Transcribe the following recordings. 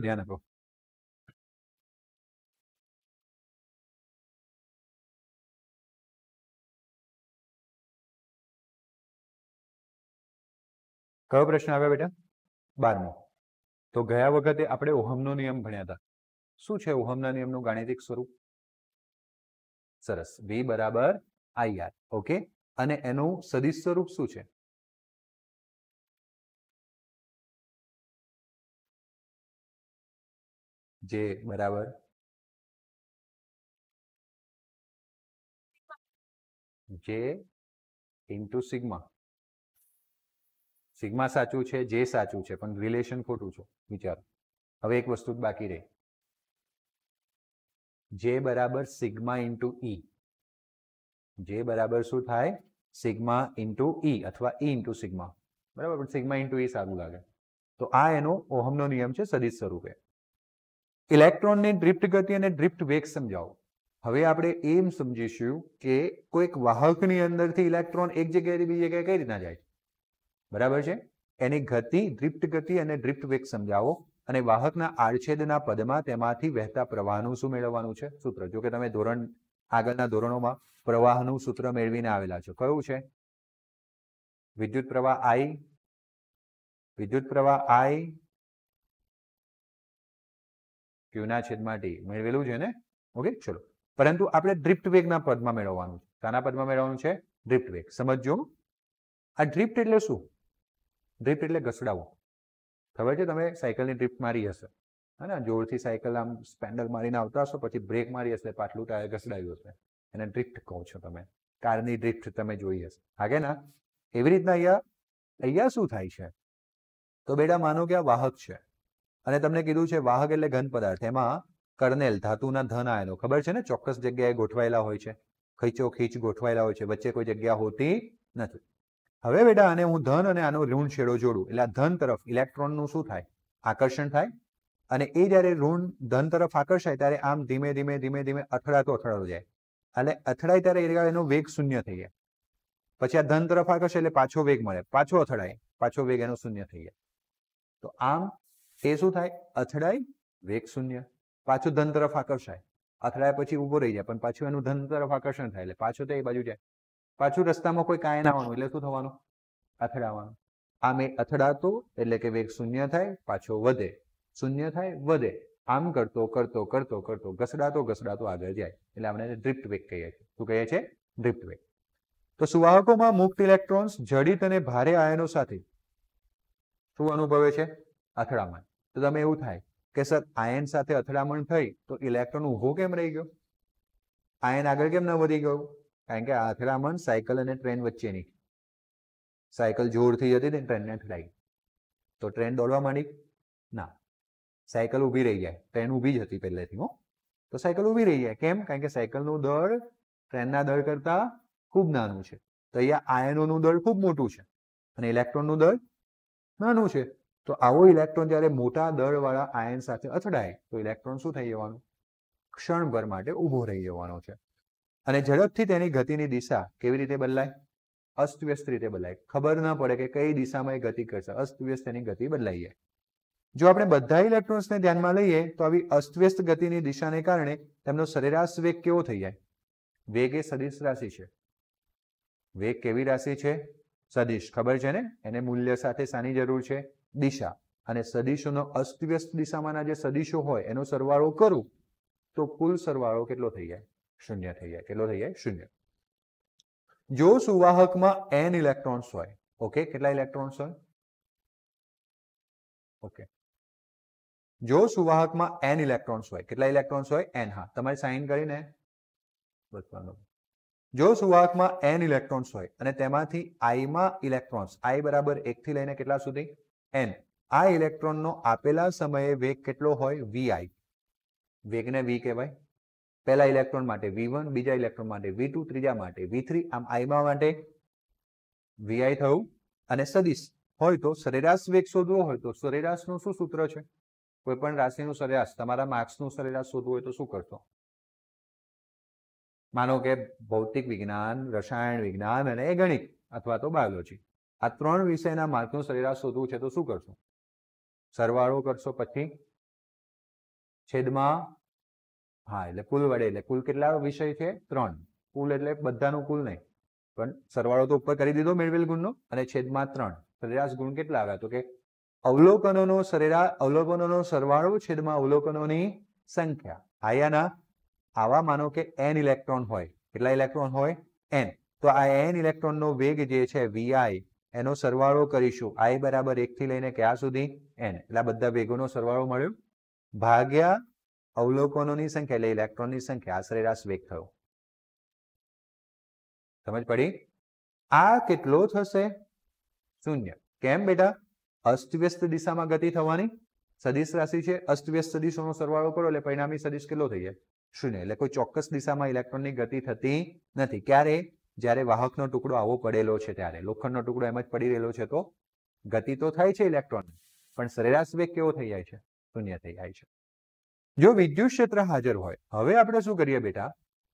ધ્યાન આપો. કયો પ્રશ્ન આવ્યો બેટા? 12મો. તો ગયા વખતે આપણે ઓહમનો નિયમ ભણ્યા હતા. શું છે ઓહમના નિયમનું ગાણિતિક સ્વરૂપ? સરસ, V બરાબર IR. ઓકે, અને એનું સદિશ સ્વરૂપ શું છે? J બરાબર J ઇન્ટુ સિગ્મા. સિગ્મા સાચું છે, J સાચું છે, પણ રિલેશન ખોટું છે. વિચારો. હવે એક વસ્તુ જ બાકી રહી. J બરાબર સિગ્મા ઇન્ટુ E. J બરાબર શું થાય? સિગ્મા ઇન્ટુ E અથવા E ઇન્ટુ સિગ્મા. બરાબર, પણ સિગ્મા ઇન્ટુ E સારું લાગે. તો આ એનો ઓહમનો નિયમ છે સદિશ સ્વરૂપે. ઇલેક્ટ્રોનની ડ્રિફ્ટ ગતિ અને ડ્રિફ્ટ વેગ સમજાવો. હવે આપણે એમ સમજીશું કે કોઈક વાહકની અંદરથી ઇલેક્ટ્રોન એક જગ્યાએથી બીજી જગ્યાએ કઈ રીતના જાય? બરાબર છે. એની ગતિ, ડ્રિફ્ટ ગતિ અને ડ્રિફ્ટ વેગ સમજાવો. અને વાહકના આડછેદના પદમાં તેમાંથી વહેતા પ્રવાહનું શું મેળવવાનું છે? સૂત્ર. જો કે તમે આગળના ધોરણોમાં પ્રવાહનું સૂત્ર મેળવીને આવેલા છો. કયું છે? વિદ્યુત પ્રવાહ I. વિદ્યુત પ્રવાહ I Q ના છેદમાં T મેળવેલું છે ને? ઓકે, ચલો. પરંતુ આપણે ડ્રિફ્ટ વેગના પદમાં મેળવવાનું છે. શાના પદમાં મેળવવાનું છે? ડ્રિફ્ટ વેગ. સમજો, આ ડ્રિફ્ટ એટલે શું? ડ્રિફ્ટ એટલે ઘસડાવો. ખબર છે? તમે સાયકલની ડ્રિફ્ટ મારી હશે, હા, જોરથી સાયકલ આમ સ્પેન્ડલ મારીને આવતા હશો, પછી બ્રેક મારી હશે, પાછલું ટાયર ઘસડાયું હશે, એને ડ્રિફ્ટ કહો છો તમે. કારની ડ્રિફ્ટ તમે જોઈ હશે, હાગે ના? એવી રીતના અહીંયા શું થાય છે? તો બેટા માનો કે આ વાહક છે અને તમને કીધું છે વાહક એટલે ઘન પદાર્થ, એમાં કર્નેલ ધાતુના ધન આયનો ખબર છે ને ચોક્કસ જગ્યાએ ગોઠવાયેલા હોય છે, ખીચોખીચ ગોઠવાયેલા હોય છે, વચ્ચે કોઈ જગ્યા હોતી નથી. હવે બેટા આને હું ધન અને આનો ઋણ છેડો જોડું એટલે આ ધન તરફ ઇલેક્ટ્રોનનું શું થાય? આકર્ષણ થાય. અને એ જ્યારે ઋણ ધન તરફ આકર્ષાય ત્યારે આમ ધીમે ધીમે ધીમે ધીમે અથડાતો જાય. એટલે અથડાય ત્યારે એનો વેગ શૂન્ય થઈ જાય. પછી આ ધન તરફ આકર્ષે એટલે પાછો વેગ મળે, પાછો અથડાય, પાછો વેગ એનો શૂન્ય થઈ જાય. તો આમ એ શું થાય? અથડાય, વેગ શૂન્ય, પાછું ધન તરફ આકર્ષાય, અથડાય પછી ઉભો રહી જાય, પણ પાછું એનું ધન તરફ આકર્ષણ થાય એટલે પાછું તો એ બાજુ જાય. પાછું રસ્તામાં કોઈ કાંઈ આવવાનું એટલે શું થવાનું? અથડાવાનું. આમ એ અથડાતો એટલે કે વેગ શૂન્ય થાય, પાછો વધે, શૂન્ય થાય, વધે. આમ કરતો કરતો કરતો કરતો ઘસડાતો આગળ જાય એટલે આપણે ડ્રિફ્ટ વેગ કહીએ છીએ. શું કહીએ છીએ? ડ્રિફ્ટ વેગ. તો સુવાહકોમાં મુક્ત ઇલેક્ટ્રોન્સ જડિત અને ભારે આયનો સાથે શું અનુભવે છે? અથડામણ. તો તમે એવું થાય કે સર આયન સાથે અથડામણ થઈ તો ઇલેક્ટ્રોન ઊભો કેમ રહી ગયો? આયન આગળ કેમ ન વધી ગયો? કારણ કે આ અથડામણ સાયકલ અને ટ્રેન વચ્ચેની. સાયકલ જોરથી જતી હતી, ટ્રેનને અથડાઈ તો ટ્રેન દોડવા માંડી? ના, સાયકલ ઊભી રહી જાય. ટ્રેન ઊભી જ હતી પહેલેથી, હો, તો સાયકલ ઊભી રહી જાય. કેમ? કારણ કે સાયકલનું દળ ટ્રેનના દળ કરતા ખૂબ નાનું છે. તો અહીંયા આયનોનું દળ ખૂબ મોટું છે અને ઇલેક્ટ્રોનનું દળ નાનું છે. તો આવો ઇલેક્ટ્રોન જ્યારે મોટા દળવાળા આયન સાથે અથડાય તો ઇલેક્ટ્રોન શું થઈ જવાનું? ક્ષણભર માટે ઊભો રહી જવાનો છે. અને ઝડપથી તેની ગતિની દિશા કેવી રીતે બદલાય? અસ્તવ્યસ્ત રીતે બદલાય. ખબર ન પડે કે કઈ દિશામાં એ ગતિ કરશે, અસ્તવ્યસ્ત એની ગતિ બદલાઈ જાય. જો આપણે બધા ઇલેક્ટ્રોન્સને ધ્યાનમાં લઈએ તો આવી અસ્તવ્યસ્ત ગતિની દિશાને કારણે તેમનો સરેરાશ વેગ કેવો થઈ જાય? વેગ એ સદિશ રાશિ છે. વેગ કેવી રાશિ છે? સદિશ. ખબર છે ને? એને મૂલ્ય સાથે શાની જરૂર છે? દિશા. અને સદિશોનો અસ્તવ્યસ્ત દિશામાંના જે સદિશો હોય એનો સરવાળો કરું તો કુલ સરવાળો કેટલો થઈ જાય? શૂન્ય થઈ જાય. કેટલો થઈ જાય? શૂન્ય. જો સુવાહકમાં n ઇલેક્ટ્રોન્સ હોય, ઓકે, કેટલા ઇલેક્ટ્રોન્સ હોય? ઓકે, જો સુવાહકમાં n ઇલેક્ટ્રોન્સ હોય, કેટલા ઇલેક્ટ્રોન્સ હોય? n. હા, તમારે સાઇન કરીને બતાવવાનું. જો સુવાહકમાં n ઇલેક્ટ્રોન્સ હોય અને તેમાંથી i માં ઇલેક્ટ્રોન્સ, i બરાબર 1 થી લઈને કેટલા સુધી? n. આ ઇલેક્ટ્રોનનો આપેલા સમયે વેગ કેટલો હોય? vi. વેગને v કહેવાય. પહેલા ઇલેક્ટ્રોન માટે v1, બીજા ઇલેક્ટ્રોન માટે v2, ત્રીજા માટે v3, આમ i માટે vi થયું. અને સદિશ હોય તો સરેરાશ વેગ શોધવો હોય તો સરેરાશનું શું સૂત્ર છે? કોઈ પણ રાશિનું સરેરાશ, તમારા માર્ક્સનું સરેરાશ શોધવું હોય તો શું કરશો? માનો કે ભૌતિક વિજ્ઞાન, રસાયણ વિજ્ઞાન અને ગણિત અથવા તો બાયોલોજી, આ 3 વિષયના માર્કનું સરેરાશ શોધવું છે તો શું કરશો? સરવાળો કરશો, પછી છેદમાં હા એટલે કુલ વડે એટલે કુલ કેટલા વિષય છે 3 કુલ એટલે બધાનું કુલ નહીં પણ સરવાળો તો ઉપર કરી દીધો મેળવેલ ગુણનો અને છેદમાં 3 સરેરાશ ગુણ કેટલા આવ્યા તો કે અવલોકનોનો સરેરાશ અવલોકનોનો સરવાળો છેદમાં અવલોકનોની સંખ્યા આયાના આવા માનો કે n ઇલેક્ટ્રોન હોય કેટલા ઇલેક્ટ્રોન હોય n તો આ n ઇલેક્ટ્રોનનો વેગ જે છે vi એનો સરવાળો કરીશું i બરાબર 1 થી લઈને ક્યાં સુધી n એટલે બધા વેગોનો સરવાળો મળ્યો ભાગ્યા અવલોકનોની સંખ્યા એટલે ઇલેક્ટ્રોનની સંખ્યા આ સરેરાશ વેગ થયો સમજ પડી આ કેટલો થશે 0 કેમ બેટા અસ્તવ્યસ્ત દિશામાં ગતિ થવાની સદિશ રાશિ છે અસ્તવ્યસ્ત સદિશોનો સરવાળો કરો એટલે પરિણામી સદિશ કેટલો થઈ જાય 0 એટલે કોઈ ચોક્કસ દિશામાં ઇલેક્ટ્રોનની ગતિ થતી નથી ક્યારે જ્યારે વાહકનો ટુકડો આવો પડેલો છે ત્યારે લોખંડનો ટુકડો એમ જ પડી રહેલો છે તો ગતિ તો થાય છે ઇલેક્ટ્રોન પણ સરેરાશ વેગ કેવો થઈ જાય છે 0 થઈ જાય છે જો વિદ્યુત ક્ષેત્ર હાજર હોય હવે આપણે શું કરીએ બેટા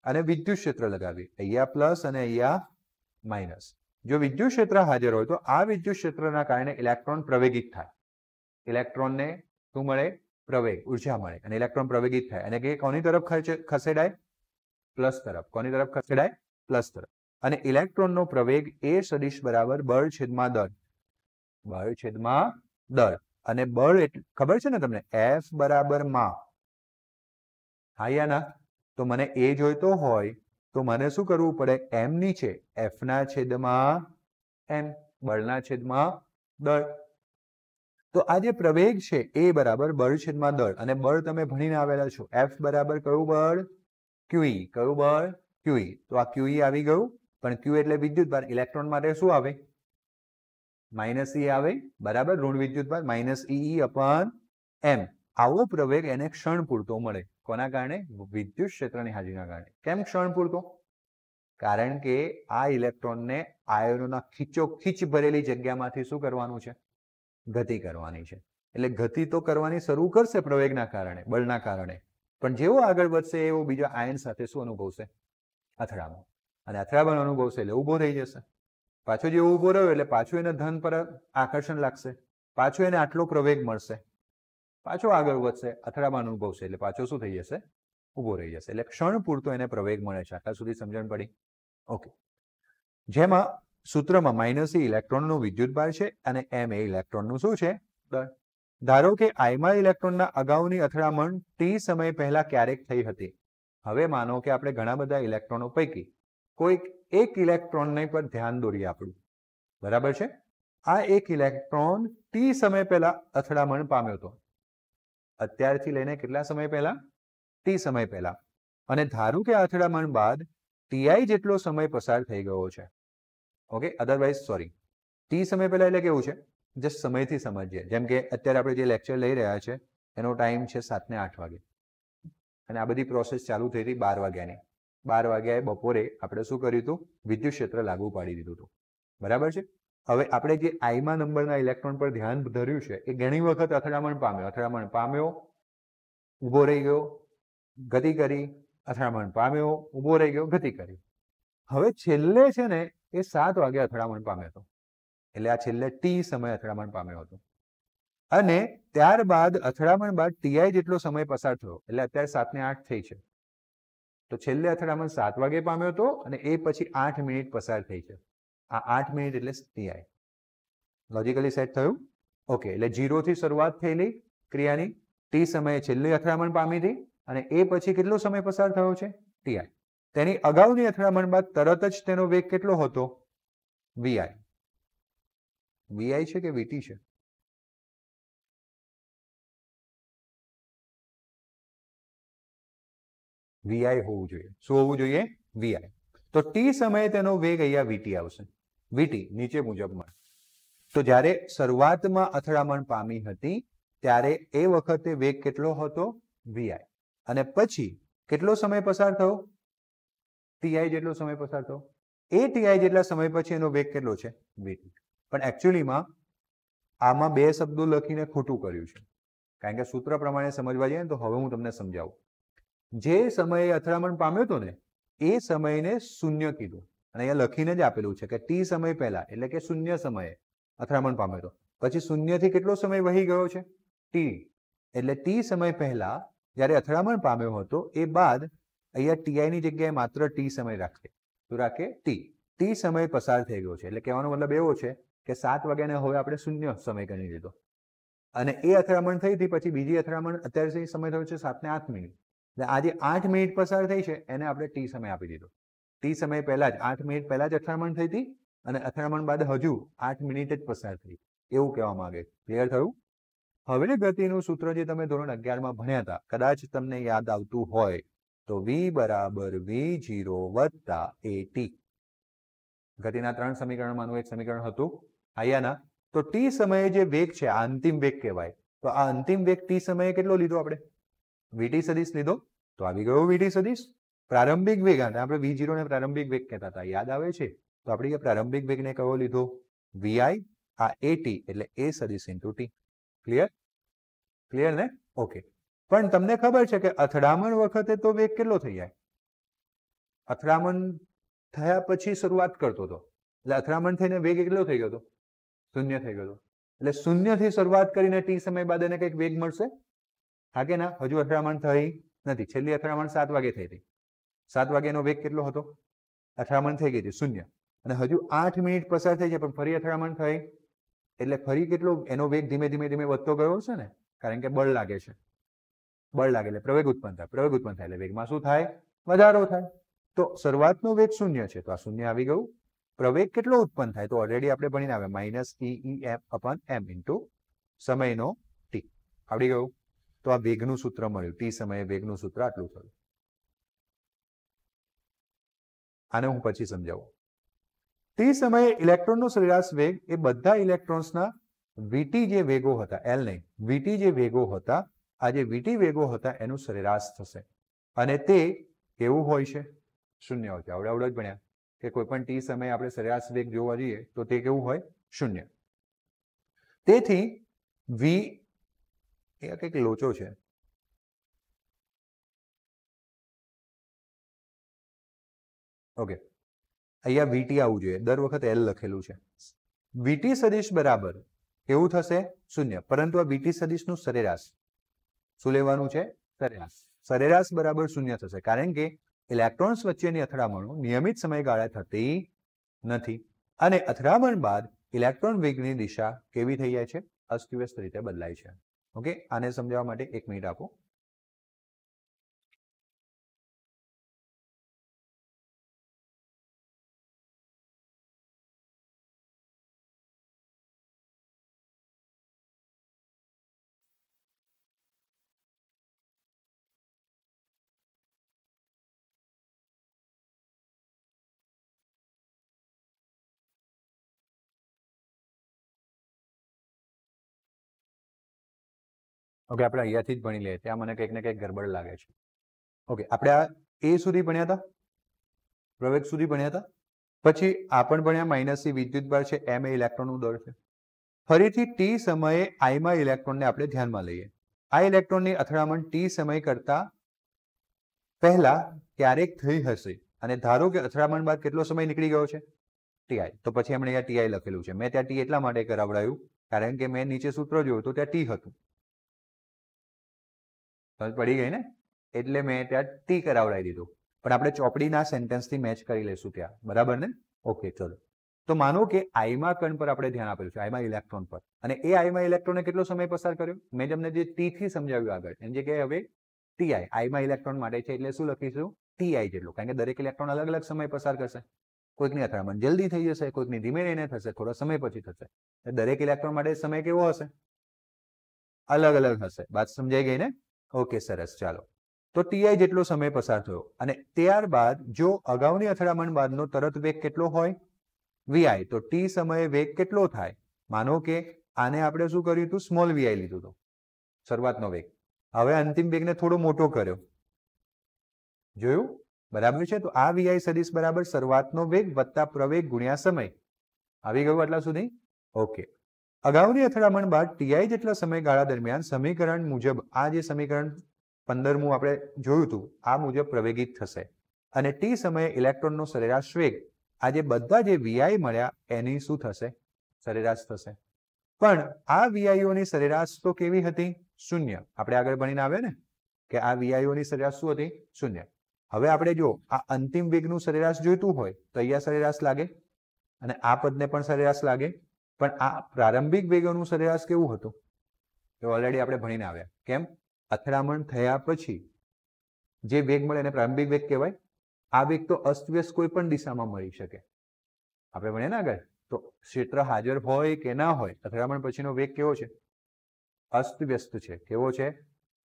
અને વિદ્યુત ક્ષેત્ર લગાવીએ અહીંયા પ્લસ અને અહીંયા માઇનસ જો વિદ્યુત ક્ષેત્ર હાજર હોય તો આ વિદ્યુત ક્ષેત્રના કારણે ઇલેક્ટ્રોન પ્રવેગિત થાય ઇલેક્ટ્રોનને શું મળે પ્રવેગ ઉર્જા મળે અને ઇલેક્ટ્રોન પ્રવેગિત થાય અને કે કોની તરફ ખસેડાય પ્લસ તરફ કોની તરફ ખસેડાય પ્લસ તરફ અને ઇલેક્ટ્રોનનો પ્રવેગ એ સદિશ બરાબર બળ છેદમાં દળ અને બળ એટલે ખબર છે ને તમને F બરાબર માં હા યા ના તો મને એ જોઈતો હોય તો મને શું કરવું પડે m નીચે f ના છેદમાં m બળના છેદમાં દળ તો આ જે પ્રવેગ છે એ બરાબર બળ છેદમાં દળ અને બળ તમે ભણીને આવેલા છો f બરાબર કયું બળ QE કયું બળ QE તો આ QE આવી ગયું પણ Q એટલે વિદ્યુત ભાર ઇલેક્ટ્રોન માટે શું આવે માઇનસ E આવે બરાબર ઋણ વિદ્યુત ભાર માઇનસ EE અપન m આવો પ્રવેગ એને ક્ષણ પૂરતો મળે કોના કારણે વિદ્યુત ક્ષેત્રની હાજરીના કારણે કેમ ક્ષણ પૂરતો કારણ કે આ ઇલેક્ટ્રોનને આયનોના ખીચોખીચ ભરેલી જગ્યામાંથી શું કરવાનું છે ગતિ કરવાની છે એટલે ગતિ તો કરવાની શરૂ કરશે પ્રવેગના કારણે બળના કારણે પણ જેવો આગળ વધશે એવો બીજા આયન સાથે શું અનુભવશે અથડામણ અને અથડામણ અનુભવશે એટલે ઊભો થઈ જશે પાછો જેવો ઊભો રહ્યો એટલે પાછું એને ધન પર આકર્ષણ લાગશે પાછું એને આટલો પ્રવેગ મળશે પાછો આગળ વધશે અથડામણ અનુભવશે એટલે પાછો શું થઈ જશે ઊભો રહી જશે એટલે ક્ષણ પૂરતો એને પ્રવેગ મળે છે આટલા સુધી સમજણ પડી ઓકે જેમાં સૂત્રમાં માઇનસ E ઇલેક્ટ્રોનનું વિદ્યુત ભાર છે અને m એ ઇલેક્ટ્રોનનું શું છે દળ ધારો કે આઈમાં ઇલેક્ટ્રોનના અગાઉની અથડામણ t સમય પહેલા ક્યારેક થઈ હતી હવે માનો કે આપણે ઘણા બધા ઇલેક્ટ્રોનો પૈકી કોઈક એક ઇલેક્ટ્રોનને પર ધ્યાન દોરીએ આપણું બરાબર છે આ એક ઇલેક્ટ્રોન t સમય પહેલા અથડામણ પામ્યો હતો અત્યારથી લઈને કેટલા સમય પહેલા t સમય પહેલા અને ધારું કે અથડામણ બાદ ti જેટલો સમય પસાર થઈ ગયો છે ઓકે અધરવાઇઝ સોરી t સમય પહેલા એટલે કેવું છે જસ્ટ સમયથી સમજીએ જેમ કે અત્યારે આપણે જે લેક્ચર લઈ રહ્યા છે એનો ટાઈમ છે 7 ને 8 વાગે અને આ બધી પ્રોસેસ ચાલુ થઈ હતી 12 વાગ્યાની 12 વાગ્યાએ બપોરે આપણે શું કર્યું હતું વિદ્યુત ક્ષેત્ર લાગુ પાડી દીધું હતું બરાબર છે હવે આપણે જે આઈમા નંબરના ઇલેક્ટ્રોન પર ધ્યાન ધર્યું છે એ ઘણી વખત અથડામણ પામ્યો ઊભો રહી ગયો ગતિ કરી અથડામણ પામ્યો ઊભો રહી ગયો ગતિ કરી હવે છેલ્લે છે ને એ 7 વાગે અથડામણ પામ્યો હતો એટલે આ છેલ્લે ટી સમય અથડામણ પામ્યો હતો અને ત્યારબાદ અથડામણ બાદ ટીઆઈ જેટલો સમય પસાર થયો એટલે અત્યારે 7 ને 8 થઈ છે તો છેલ્લે અથડામણ 7 વાગે પામ્યો હતો અને એ પછી 8 મિનિટ પસાર થઈ છે આ 8 મિનિટ એટલે ટીઆઈ લોજિકલી સેટ થયું ઓકે એટલે 0 થી શરૂઆત થયેલી ક્રિયાની ટી સમયે છેલ્લી અથડામણ પામી હતી અને એ પછી કેટલો સમય પસાર થયો છે ટીઆઈ તેની અગાઉની અથડામણ બાદ તરત જ તેનો વેગ કેટલો હતો વીઆઈ વીઆઈ છે કે વીટી છે વીઆઈ હોવું જોઈએ શું હોવું જોઈએ વીઆઈ તો ટી સમયે તેનો વેગ અહીંયા વીટી આવશે વીટી નીચે મુજબ મળે તો જ્યારે શરૂઆતમાં અથડામણ પામી હતી ત્યારે એ વખતે વેગ કેટલો હતો વીઆઈ અને પછી કેટલો સમય પસાર થયો ટીઆઈ જેટલો સમય પસાર થયો એ ટીઆઈ જેટલા સમય પછી એનો વેગ કેટલો છે વીટી પણ એકચ્યુઅલીમાં આમાં બે શબ્દો લખીને ખોટું કર્યું છે કારણ કે સૂત્ર પ્રમાણે સમજવા જઈએ તો હવે હું તમને સમજાવું જે સમયે અથડામણ પામ્યો હતો ને એ સમયને શૂન્ય કીધું અને અહીંયા લખીને જ આપેલું છે કે ટી સમય પહેલા એટલે કે શૂન્ય સમયે અથડામણ પામ્યો હતો પછી શૂન્યથી કેટલો સમય વહી ગયો છે ટી એટલે ટી સમય પહેલા જ્યારે અથડામણ પામ્યો હતો એ બાદ અહીંયા ટીઆઈ ની જગ્યાએ માત્ર ટી સમય રાખે. તો રાખે ટી સમય પસાર થઈ ગયો છે. એટલે કહેવાનો મતલબ એવો છે કે 7 વાગ્યાને હવે આપણે શૂન્ય સમય ગણી લીધો અને એ અથડામણ થઈ હતી. પછી બીજી અથડામણ અત્યારે સમય થયો છે 7 ને 8 મિનિટ. આ જે 8 મિનિટ પસાર થઈ છે એને આપણે ટી સમય આપી દીધો. ટી સમય પહેલા જ 8 મિનિટ પહેલા જ અથડામણ થઈ હતી અને અથડામણ બાદ હજુ 8 મિનિટ જ પસાર થઈ, એવું કહેવા માંગે. ક્લિયર થયું? હવે ગતિનું સૂત્ર જે તમે ધોરણ 11માં ભણ્યા હતા, કદાચ તમને યાદ આવતું હોય તો v બરાબર v0 વત્તા at. ગતિના 3 સમીકરણમાંનું એક સમીકરણ હતું અહીંયાના. તો ટી સમયે જે વેગ છે આ અંતિમ વેગ કહેવાય. તો આ અંતિમ વેગ ટી સમયે કેટલો લીધો આપણે? વીટી સદિશ લીધો. તો આવી ગયો વીટી સદિશ. પ્રારંભિક વેગ, આપણે v0 ને પ્રારંભિક વેગ કહેતા હતા, યાદ આવે છે? તો આપણે પ્રારંભિક વેગને કયો લીધો? vi. આ at એટલે a સદિશ ઇન્ટુ ટી. ક્લિયર? ક્લિયર ને? ઓકે. પણ તમને ખબર છે કે અથડામણ વખતે તો વેગ કેટલો થઈ જાય? અથડામણ થયા પછી શરૂઆત કરતો હતો એટલે અથડામણ થઈને વેગ કેટલો થઈ ગયો હતો? શૂન્ય થઈ ગયો હતો. એટલે શૂન્યથી શરૂઆત કરીને ટી સમય બાદ એને કંઈક વેગ મળશે? હા કે ના? હજુ અથડામણ થઈ નથી. છેલ્લી અથડામણ 7 વાગે થઈ હતી. 7 વાગ્યાનો વેગ કેટલો હતો? અથડામણ થઈ ગઈ હતી શૂન્ય અને હજુ 8 મિનિટ પસાર થઈ છે પણ ફરી અથડામણ થઈ એટલે ફરી કેટલો એનો વેગ ધીમે ધીમે ધીમે વધતો ગયો છે ને, કારણ કે બળ લાગે છે. બળ લાગે એટલે પ્રવેગ ઉત્પન્ન થાય. પ્રવેગ ઉત્પન્ન થાય એટલે વેગમાં શું થાય? વધારો થાય. તો શરૂઆતનો વેગ શૂન્ય છે તો આ શૂન્ય આવી ગયું. પ્રવેગ કેટલો ઉત્પન્ન થાય? તો ઓલરેડી આપણે ભણીને આવે -EEF/m ઇન્ટુ સમયનો ટી. આવડી ગયું. તો આ વેગનું સૂત્ર મળ્યું. ટી સમયે વેગનું સૂત્ર આટલું થયું. આને હું પછી સમજાવું. ટી સમયે ઇલેક્ટ્રોનનો સરેરાશ વેગ એ બધા ઇલેક્ટ્રોન્સના વીટી જે વેગો હતા, એલ નહીં, વીટી જે વેગો હતા, આ જે વીટી વેગો હતા એનું સરેરાશ થશે અને તે કેવું હોય છે? શૂન્ય હોય છે. આવડે જ ભણ્યા કે કોઈ પણ ટી સમયે આપણે સરેરાશ વેગ જોવા જઈએ તો તે કેવું હોય? શૂન્ય. તેથી v એ કંઈક લોચો છે. ઓકે, અહીંયા વીટી આવવું જોઈએ. દર વખત એલ લખેલું છે. વીટી સદિશ બરાબર કેવું થશે? શૂન્ય. પરંતુ આ વીટી સદિશનું સરેરાશ શું લેવાનું છે? સરેરાશ. સરેરાશ બરાબર શૂન્ય થશે કારણ કે ઇલેક્ટ્રોન્સ વચ્ચેની અથડામણો નિયમિત સમયગાળે થતી નથી અને અથડામણ બાદ ઇલેક્ટ્રોન વેગની દિશા કેવી થઈ જાય છે? અસ્તવ્યસ્ત રીતે બદલાય છે. ઓકે, આને સમજાવવા માટે 1 મિનિટ આપો. ઓકે, આપણે અહીંયાથી જ ભણી લઈએ. ત્યાં મને કંઈક ને કંઈક ગડબડ લાગે છે. ઓકે, આપણે આ એ સુધી ભણ્યા હતા, પ્રવેગ સુધી ભણ્યા હતા. પછી આ પણ ભણ્યા -C વિદ્યુતભાર છે, m એ ઇલેક્ટ્રોનનું દળ છે. ફરીથી ટી સમયે આઈમાં ઇલેક્ટ્રોનને આપણે ધ્યાનમાં લઈએ. આ ઇલેક્ટ્રોનની અથડામણ ટી સમય કરતા પહેલા ક્યારેક થઈ હશે અને ધારો કે અથડામણ બાદ કેટલો સમય નીકળી ગયો છે? ટીઆઈ. તો પછી આપણે અહીંયા ટીઆઈ લખેલું છે. મેં ત્યાં ટી એટલા માટે કરાવડાયું કારણ કે મેં નીચે સૂત્ર જોયું તો ત્યાં ટી હતું. સમજ પડી ગઈ ને? એટલે મેં ત્યાં ટી કરાવડાવી દીધું. પણ આપણે ચોપડીના સેન્ટેન્સથી મેચ કરી લઈશું ત્યાં. બરાબર ને? ઓકે, ચલો. તો માનો કે આઈમાં કણ પર આપણે ધ્યાન આપેલું છે, આઈમાં ઇલેક્ટ્રોન પર, અને એ આઈમાં ઇલેક્ટ્રોને કેટલો સમય પસાર કર્યો? મેં તમને જે ટી થી સમજાવ્યું આગળ, એની જગ્યાએ હવે ટીઆઈ આઈમાં ઇલેક્ટ્રોન માટે છે એટલે શું લખીશું? ટીઆઈ જેટલું. કારણ કે દરેક ઇલેક્ટ્રોન અલગ અલગ સમય પસાર કરશે. કોઈકની અથડામણ જલ્દી થઈ જશે, કોઈકની ધીમે રહીને થશે, થોડા સમય પછી થશે. દરેક ઇલેક્ટ્રોન માટે સમય કેવો હશે? અલગ અલગ હશે. વાત સમજાઈ ગઈ ને? ઓકે, સરસ. ચાલો, તો ટીઆઈ જેટલો સમય પસાર થયો અને ત્યારબાદ જો અગાઉની અથડામણ બાદનો તરત વેગ કેટલો હોય? વીઆઈ. તો ટી સમયે વેગ કેટલો થાય? માનો કે આને આપણે શું કર્યું હતું? સ્મોલ વીઆઈ લીધું હતું, શરૂઆતનો વેગ. હવે અંતિમ વેગને થોડો મોટો કર્યો. જોયું? બરાબર છે. તો આ વીઆઈ સદિશ બરાબર શરૂઆતનો વેગ વત્તા પ્રવેગ ગુણ્યા સમય. આવી ગયું આટલા સુધી? ઓકે. અગાઉની અથડામણ બાદ ટીઆઈ જેટલા સમયગાળા દરમિયાન સમીકરણ મુજબ આ જે સમીકરણ 15મું આપણે જોયું હતું આ મુજબ પ્રવેગિત થશે અને ટી સમયે ઇલેક્ટ્રોનનો સરેરાશ વેગ આ જે બધા જે વીઆઈ મળ્યા એની શું થશે? સરેરાશ થશે. પણ આ વીઆઈઓની સરેરાશ તો કેવી હતી? શૂન્ય. આપણે આગળ ભણીને આવ્યા ને કે આ વીઆઈઓની સરેરાશ શું હતી? 0. હવે આપણે જો આ અંતિમ વેગનું સરેરાશ જોઈતું હોય તો અહીંયા સરેરાશ લાગે અને આ પદને પણ સરેરાશ લાગે, પણ આ પ્રારંભિક વેગોનું સરેરાશ કેવું હતું? તો ઓલરેડી આપણે ભણીને આવ્યા. કેમ? અથડામણ થયા પછી જે વેગ મળે એને પ્રારંભિક વેગ કહેવાય. આ વેગ તો અસ્તવ્યસ્ત કોઈ પણ દિશામાં મળી શકે. આપણે ભણીએ ને આગળ, તો ક્ષેત્ર હાજર હોય કે ના હોય, અથડામણ પછીનો વેગ કેવો છે? અસ્તવ્યસ્ત છે. કેવો છે?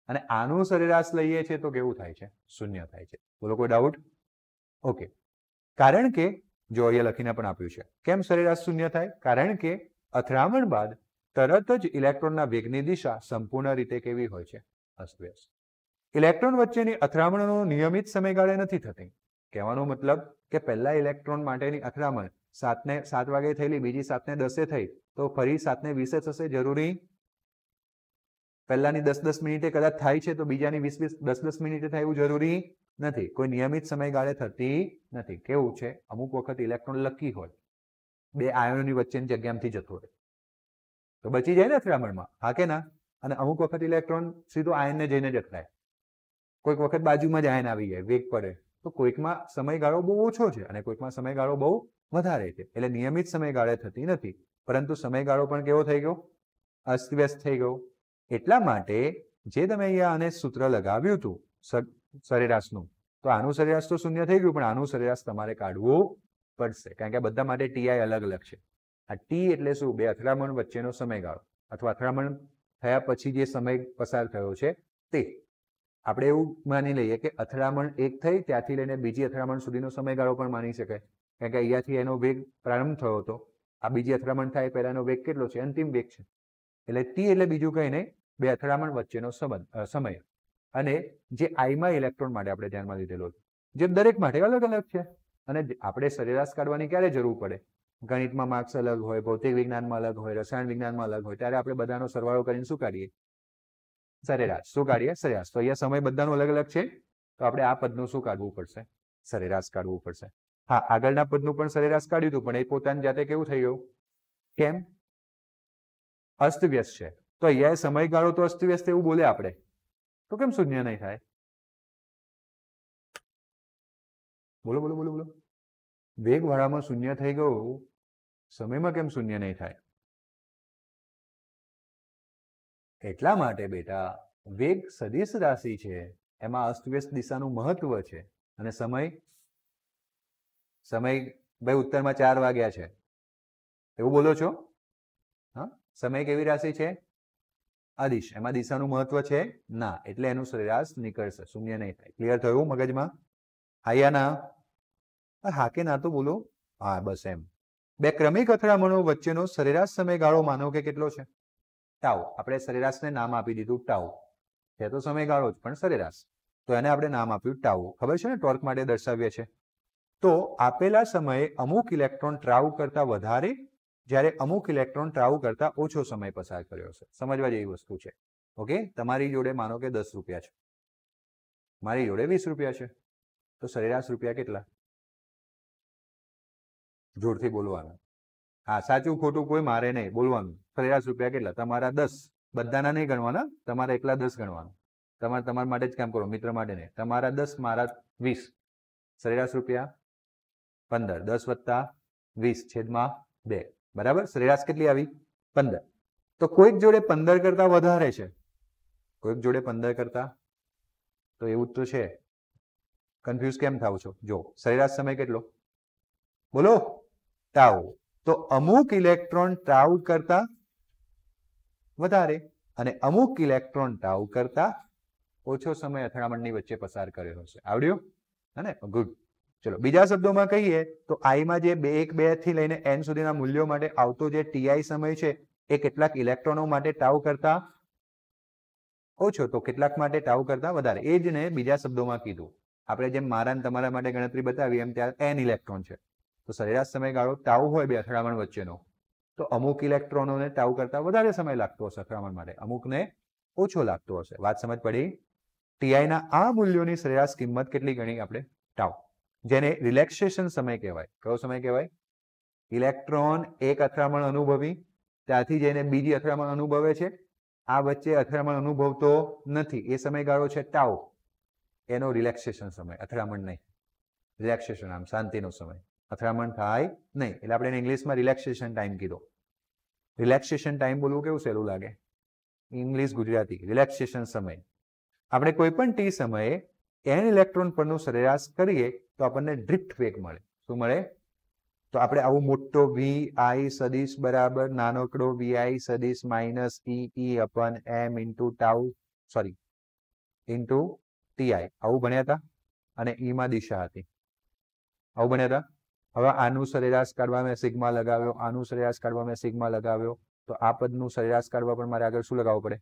અને આનું સરેરાશ લઈએ છે તો કેવું થાય છે? 0 થાય છે. બોલો કોઈ ડાઉટ? ઓકે. કારણ કે જો અહીંયા લખીને પણ આપ્યું છે. કેમ સરેરાશ 0 થાય? કારણ કે અથડામણ બાદ તરત જ ઇલેક્ટ્રોનના વેગની દિશા સંપૂર્ણ રીતે કેવી હોય છે? અસ્તવ્યસ્ત. ઇલેક્ટ્રોન વચ્ચેની અથડામણનો નિયમિત સમયગાળે નથી થતી. કહેવાનો મતલબ કે પહેલા ઇલેક્ટ્રોન માટેની અથડામણ 7 વાગે થયેલી, બીજી 7:10 થઈ, તો ફરી 7:20 થશે જરૂરી? પહેલાની 10-10 મિનિટે કદાચ થાય છે તો બીજાની 10-10 મિનિટે થાય એવું જરૂરી નથી. કોઈ નિયમિત સમયગાળે થતી નથી. કેવું છે? અમુક વખત ઇલેક્ટ્રોન લકી હોય, બે આયનોની વચ્ચેની જગ્યામાંથી જતો રહે તો બચી જાય ને અથડામણમાં, હા કે ના? અને અમુક વખત ઇલેક્ટ્રોન સીધો આયનને જઈને જ અથડાય. કોઈક વખત બાજુમાં જ આયન આવી જાય, વેગ પડે. તો કોઈકમાં સમયગાળો બહુ ઓછો છે અને કોઈકમાં સમયગાળો બહુ વધારે છે. એટલે નિયમિત સમયગાળે થતી નથી, પરંતુ સમયગાળો પણ કેવો થઈ ગયો? અસ્તવ્યસ્ત થઈ ગયો. એટલા માટે જે તમે અહીંયા આને સૂત્ર લગાવ્યું હતું સરેરાશનું, તો આનું સરેરાશ તો 0 થઈ ગયું, પણ આનું સરેરાશ તમારે કાઢવું પડશે, કારણ કે બધા માટે ટીઆઈ અલગ અલગ છે. આ ટી એટલે શું? બે અથડામણ વચ્ચેનો સમયગાળો અથવા અથડામણ થયા પછી જે સમય પસાર થયો છે તે. આપણે એવું માની લઈએ કે અથડામણ 1 થઈ ત્યાંથી લઈને બીજી અથડામણ સુધીનો સમયગાળો પણ માની શકાય, કારણ કે અહીંયાથી એનો વેગ પ્રારંભ થયો હતો. આ બીજી અથડામણ થાય પહેલાનો વેગ કેટલો છે? અંતિમ વેગ છે. એટલે ટી એટલે બીજું કંઈ નહીં, બે અથડામણ વચ્ચેનો સમય. અને જે આઈમાં ઇલેક્ટ્રોન માટે આપણે ધ્યાનમાં લીધેલો છે, જે દરેક માટે અલગ અલગ છે. અને આપણે સરેરાશ કાઢવાની ક્યારે જરૂર પડે? ગણિતમાં માર્ક્સ અલગ હોય, ભૌતિક વિજ્ઞાનમાં અલગ હોય, રસાયણ વિજ્ઞાનમાં અલગ હોય, ત્યારે આપણે બધાનો સરવાળો કરીને શું કાઢીએ? સરેરાશ. શું કાઢીએ? સરેરાશ. તો અહીંયા સમય બધાનો અલગ અલગ છે, તો આપણે આ પદનું શું કાઢવું પડશે? સરેરાશ કાઢવું પડશે. હા, આગળના પદનું પણ સરેરાશ કાઢ્યું હતું, પણ એ પોતાની જાતે કેવું થઈ ગયું? કેમ? અસ્તવ્યસ્ત છે. તો અહીંયા સમયગાળો તો અસ્તવ્યસ્ત એવું બોલે આપણે, તો કેમ 0 નહીં થાય? બોલો બોલો બોલો બોલો. વેગ વાળામાં 0 થઈ ગયું, સમયમાં કેમ 0 નહીં થાય? એટલા માટે બેટા, વેગ સદિશ રાશિ છે, એમાં અસ્તવ્યસ્ત દિશાનું મહત્વ છે. અને સમય ભાઈ ઉત્તરમાં 4 વાગ્યા છે એવું બોલો છો? હા, સમય કેવી રાશિ છે? અદિશ. એમાં દિશાનું મહત્વ છે ના, એટલે એનું સરેરાશ નીકળશે, 0 નહીં થાય. ક્લિયર થયું મગજમાં? આયા ના? હા કે ના તો બોલો. હા, બસ એમ. બે ક્રમિક અથડામણો વચ્ચેનો સરેરાશ સમયગાળો માનો કે કેટલો છે? ટાઉ. આપણે સરેરાશને નામ આપી દીધું ટાઉ. છે તો સમયગાળો જ, પણ સરેરાશ, તો એને આપણે નામ આપ્યું ટાઉ. ખબર છે ને, ટોર્ક માટે દર્શાવીએ છીએ. તો આપેલા સમયે અમુક ઇલેક્ટ્રોન ટ્રાઉ કરતા વધારે, જ્યારે અમુક ઇલેક્ટ્રોન ટ્રાઉ કરતા ઓછો સમય પસાર કર્યો છે. સમજવા જેવી વસ્તુ છે. ઓકે. તમારી જોડે માનો કે 10 રૂપિયા છે, મારી જોડે 20 રૂપિયા છે, તો સરેરાશ રૂપિયા કેટલા? જોરથી બોલવાનું. હા, સાચું ખોટું કોઈ મારે નહીં, બોલવાનું. સરેરાશ રૂપિયા કેટલા? તમારા 10. બધાના નહીં ગણવાના, તમારા એકલા 10 ગણવાનું. તમારા માટે જ કામ કરો, મિત્ર માટે નહીં. તમારા 10, મારા 20. સરેરાશ રૂપિયા 15. 10 વત્તા 20 છેદમાં 2. બરાબર? સરેરાશ કેટલી આવી? 15. તો કોઈક જોડે 15 કરતા વધારે છે, કોઈક જોડે 15 કરતા, તો એવું જ તો છે. કન્ફ્યુઝ કેમ થાવ છો? જો સરેરાશ સમય કેટલો બોલો? ટાઉ. તો અમુક ઇલેક્ટ્રોન ટાઉ કરતા વધારે અને અમુક ઇલેક્ટ્રોન ટાઉ કરતા ઓછો સમય અથડામણની વચ્ચે પસાર કર્યો હશે. આવડ્યું? હે? ગુડ. ચલો બીજા શબ્દોમાં કહીએ તો આઈમાં જે 1-2 થી લઈને n સુધીના મૂલ્યો માટે આવતો જે ટીઆઈ સમય છે એ કેટલાક ઇલેક્ટ્રોનો માટે ટાઉ કરતા ઓછો, તો કેટલાક માટે ટાઉ કરતા વધારે. એ જ ને બીજા શબ્દોમાં કીધું. આપણે જેમ મારા ને તમારા માટે ગણતરી બતાવી એમ ત્યાં n ઇલેક્ટ્રોન છે, તો સરેરાશ સમયગાળો ટાઉ હોય બે અથડામણ વચ્ચેનો, તો અમુક ઇલેક્ટ્રોનોને ટાઉ કરતા વધારે સમય લાગતો હશે અથડામણ માટે, અમુકને ઓછો લાગતો હશે. વાત સમજ પડી? ટીઆઈના આ મૂલ્યોની સરેરાશ કિંમત કેટલી ગણી આપણે? ટાઉ. જેને રિલેક્સેશન સમય કહેવાય. કયો સમય કહેવાય? ઇલેક્ટ્રોન એક અથડામણ અનુભવી ત્યાંથી જઈને બીજી અથડામણ અનુભવે છે, આ વચ્ચે અથડામણ અનુભવતો નથી, એ સમયગાળો છે ટાઉ, એનો રિલેક્સેશન સમય, અથડામણ નહીં, રિલેક્સેશન, આમ શાંતિનો સમય, અથડામણ થાય નહીં, એટલે આપણે ઇંગ્લિશમાં રિલેક્સેશન ટાઈમ કીધો. રિલેક્સેશન ટાઈમ બોલવું કેવું સહેલું લાગે, ઇંગ્લિશ ગુજરાતી, રિલેક્સેશન સમય. આપણે કોઈ પણ ટી સમયે n ઇલેક્ટ્રોન પરનું સરેરાશ કરીએ તો આપણને ડ્રિફ્ટ વેગ મળે. શું મળે? તો આપણે આવું મોટો VI સદિશ બરાબર નાનકડો VI સદિશ માઇનસ EE અપન m into tau, sorry into TI, આવું ભણ્યા હતા, અને E માં દિશા હતી, આવું ભણ્યા હતા. હવે આનું સરેરાશ કાઢવા મેં સિગ્મા લગાવ્યો, આનું સરેરાશ કાઢવા મેં સિગ્મા લગાવ્યો, તો આ પદનું સરેરાશ કાઢવા પણ મારે આગળ શું લગાવવું પડે?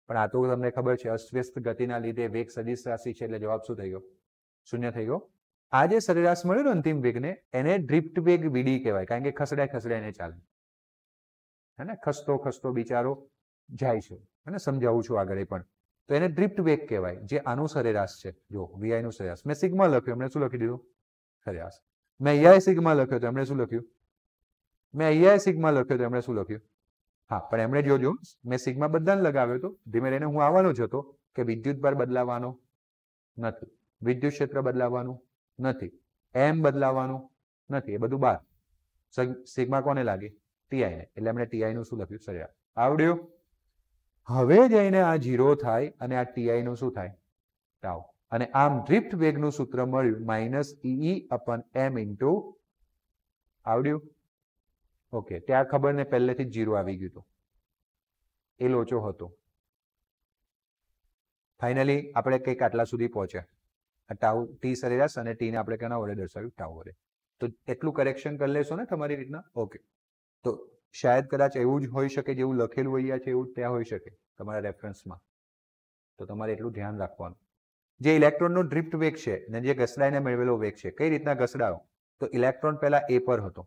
પણ આ તો તમને ખબર છે અસ્વ્યસ્ત ગતિના લીધે વેગ સદિશ રાશિ છે, એટલે જવાબ શું થઈ ગયો? શૂન્ય થઈ ગયો. આ જે સરેરાશ મળ્યો અંતિમ વેગને એને ડ્રિફ્ટ વેગ VD કહેવાય, કારણ કે ખસડાય ચાલે, હે ને, ખસતો ખસતો બિચારો જાય છે, અને સમજાવું છું આગળ પણ. તો એને ડ્રિફ્ટ વેગ કહેવાય, જે આનું સરેરાશ છે. જો VI નું સરેરાશ મેં સિગ્મા લખ્યું, એમણે શું લખી દીધું? સરેરાશ. મેં અહીંયા સિગ્મા લખ્યો તો એમણે શું લખ્યું? મેં અહીંયા સિગ્મા લખ્યો તો એમણે શું લખ્યું? હા, પણ એમણે જોજો મેં સિગ્મા બધાને લગાવ્યો હતો, ધીમે રહીને હું આવવાનો જ હતો કે વિદ્યુત ભાર બદલાવાનો નથી, વિદ્યુત ક્ષેત્ર બદલાવાનું નથી, એમ બદલાવાનું નથી, એ બધું બાર. સિગ્મા કોને લાગે? TI ને, એટલે એમણે TI નું શું લખ્યું? સરેરાશ. આવડ્યું? હવે જઈને આ 0 થાય અને આ TI નું શું થાય? ટાઉ. અને આમ ડ્રિફ્ટ વેગનું સૂત્ર મળ્યું માઇનસ EE અપન m ઇન્ટુ, આવડ્યું? ઓકે, ત્યાં ખબર ને પહેલેથી જ 0 આવી ગયું હતું, એ લોચો હતો. ફાઇનલી આપણે કંઈક આટલા સુધી પહોંચ્યા, ટાઉ ટી સરેરાશ અને ટી ને આપણે કેના વડે દર્શાવ્યું? ટાઉ વડે. તો એટલું કરેક્શન કરી લેશો ને તમારી રીતના? ઓકે. તો શાયદ કદાચ એવું જ હોઈ શકે, જેવું લખેલું અહીંયા છે એવું ત્યાં હોઈ શકે તમારા રેફરન્સમાં, તો તમારે એટલું ધ્યાન રાખવાનું. જે ઇલેક્ટ્રોનનો ડ્રિફ્ટ વેગ છે ને જે ઘસડાઈને મેળવેલો વેગ છે, કઈ રીતના ઘસડાયો? તો ઇલેક્ટ્રોન પહેલા A પર હતો,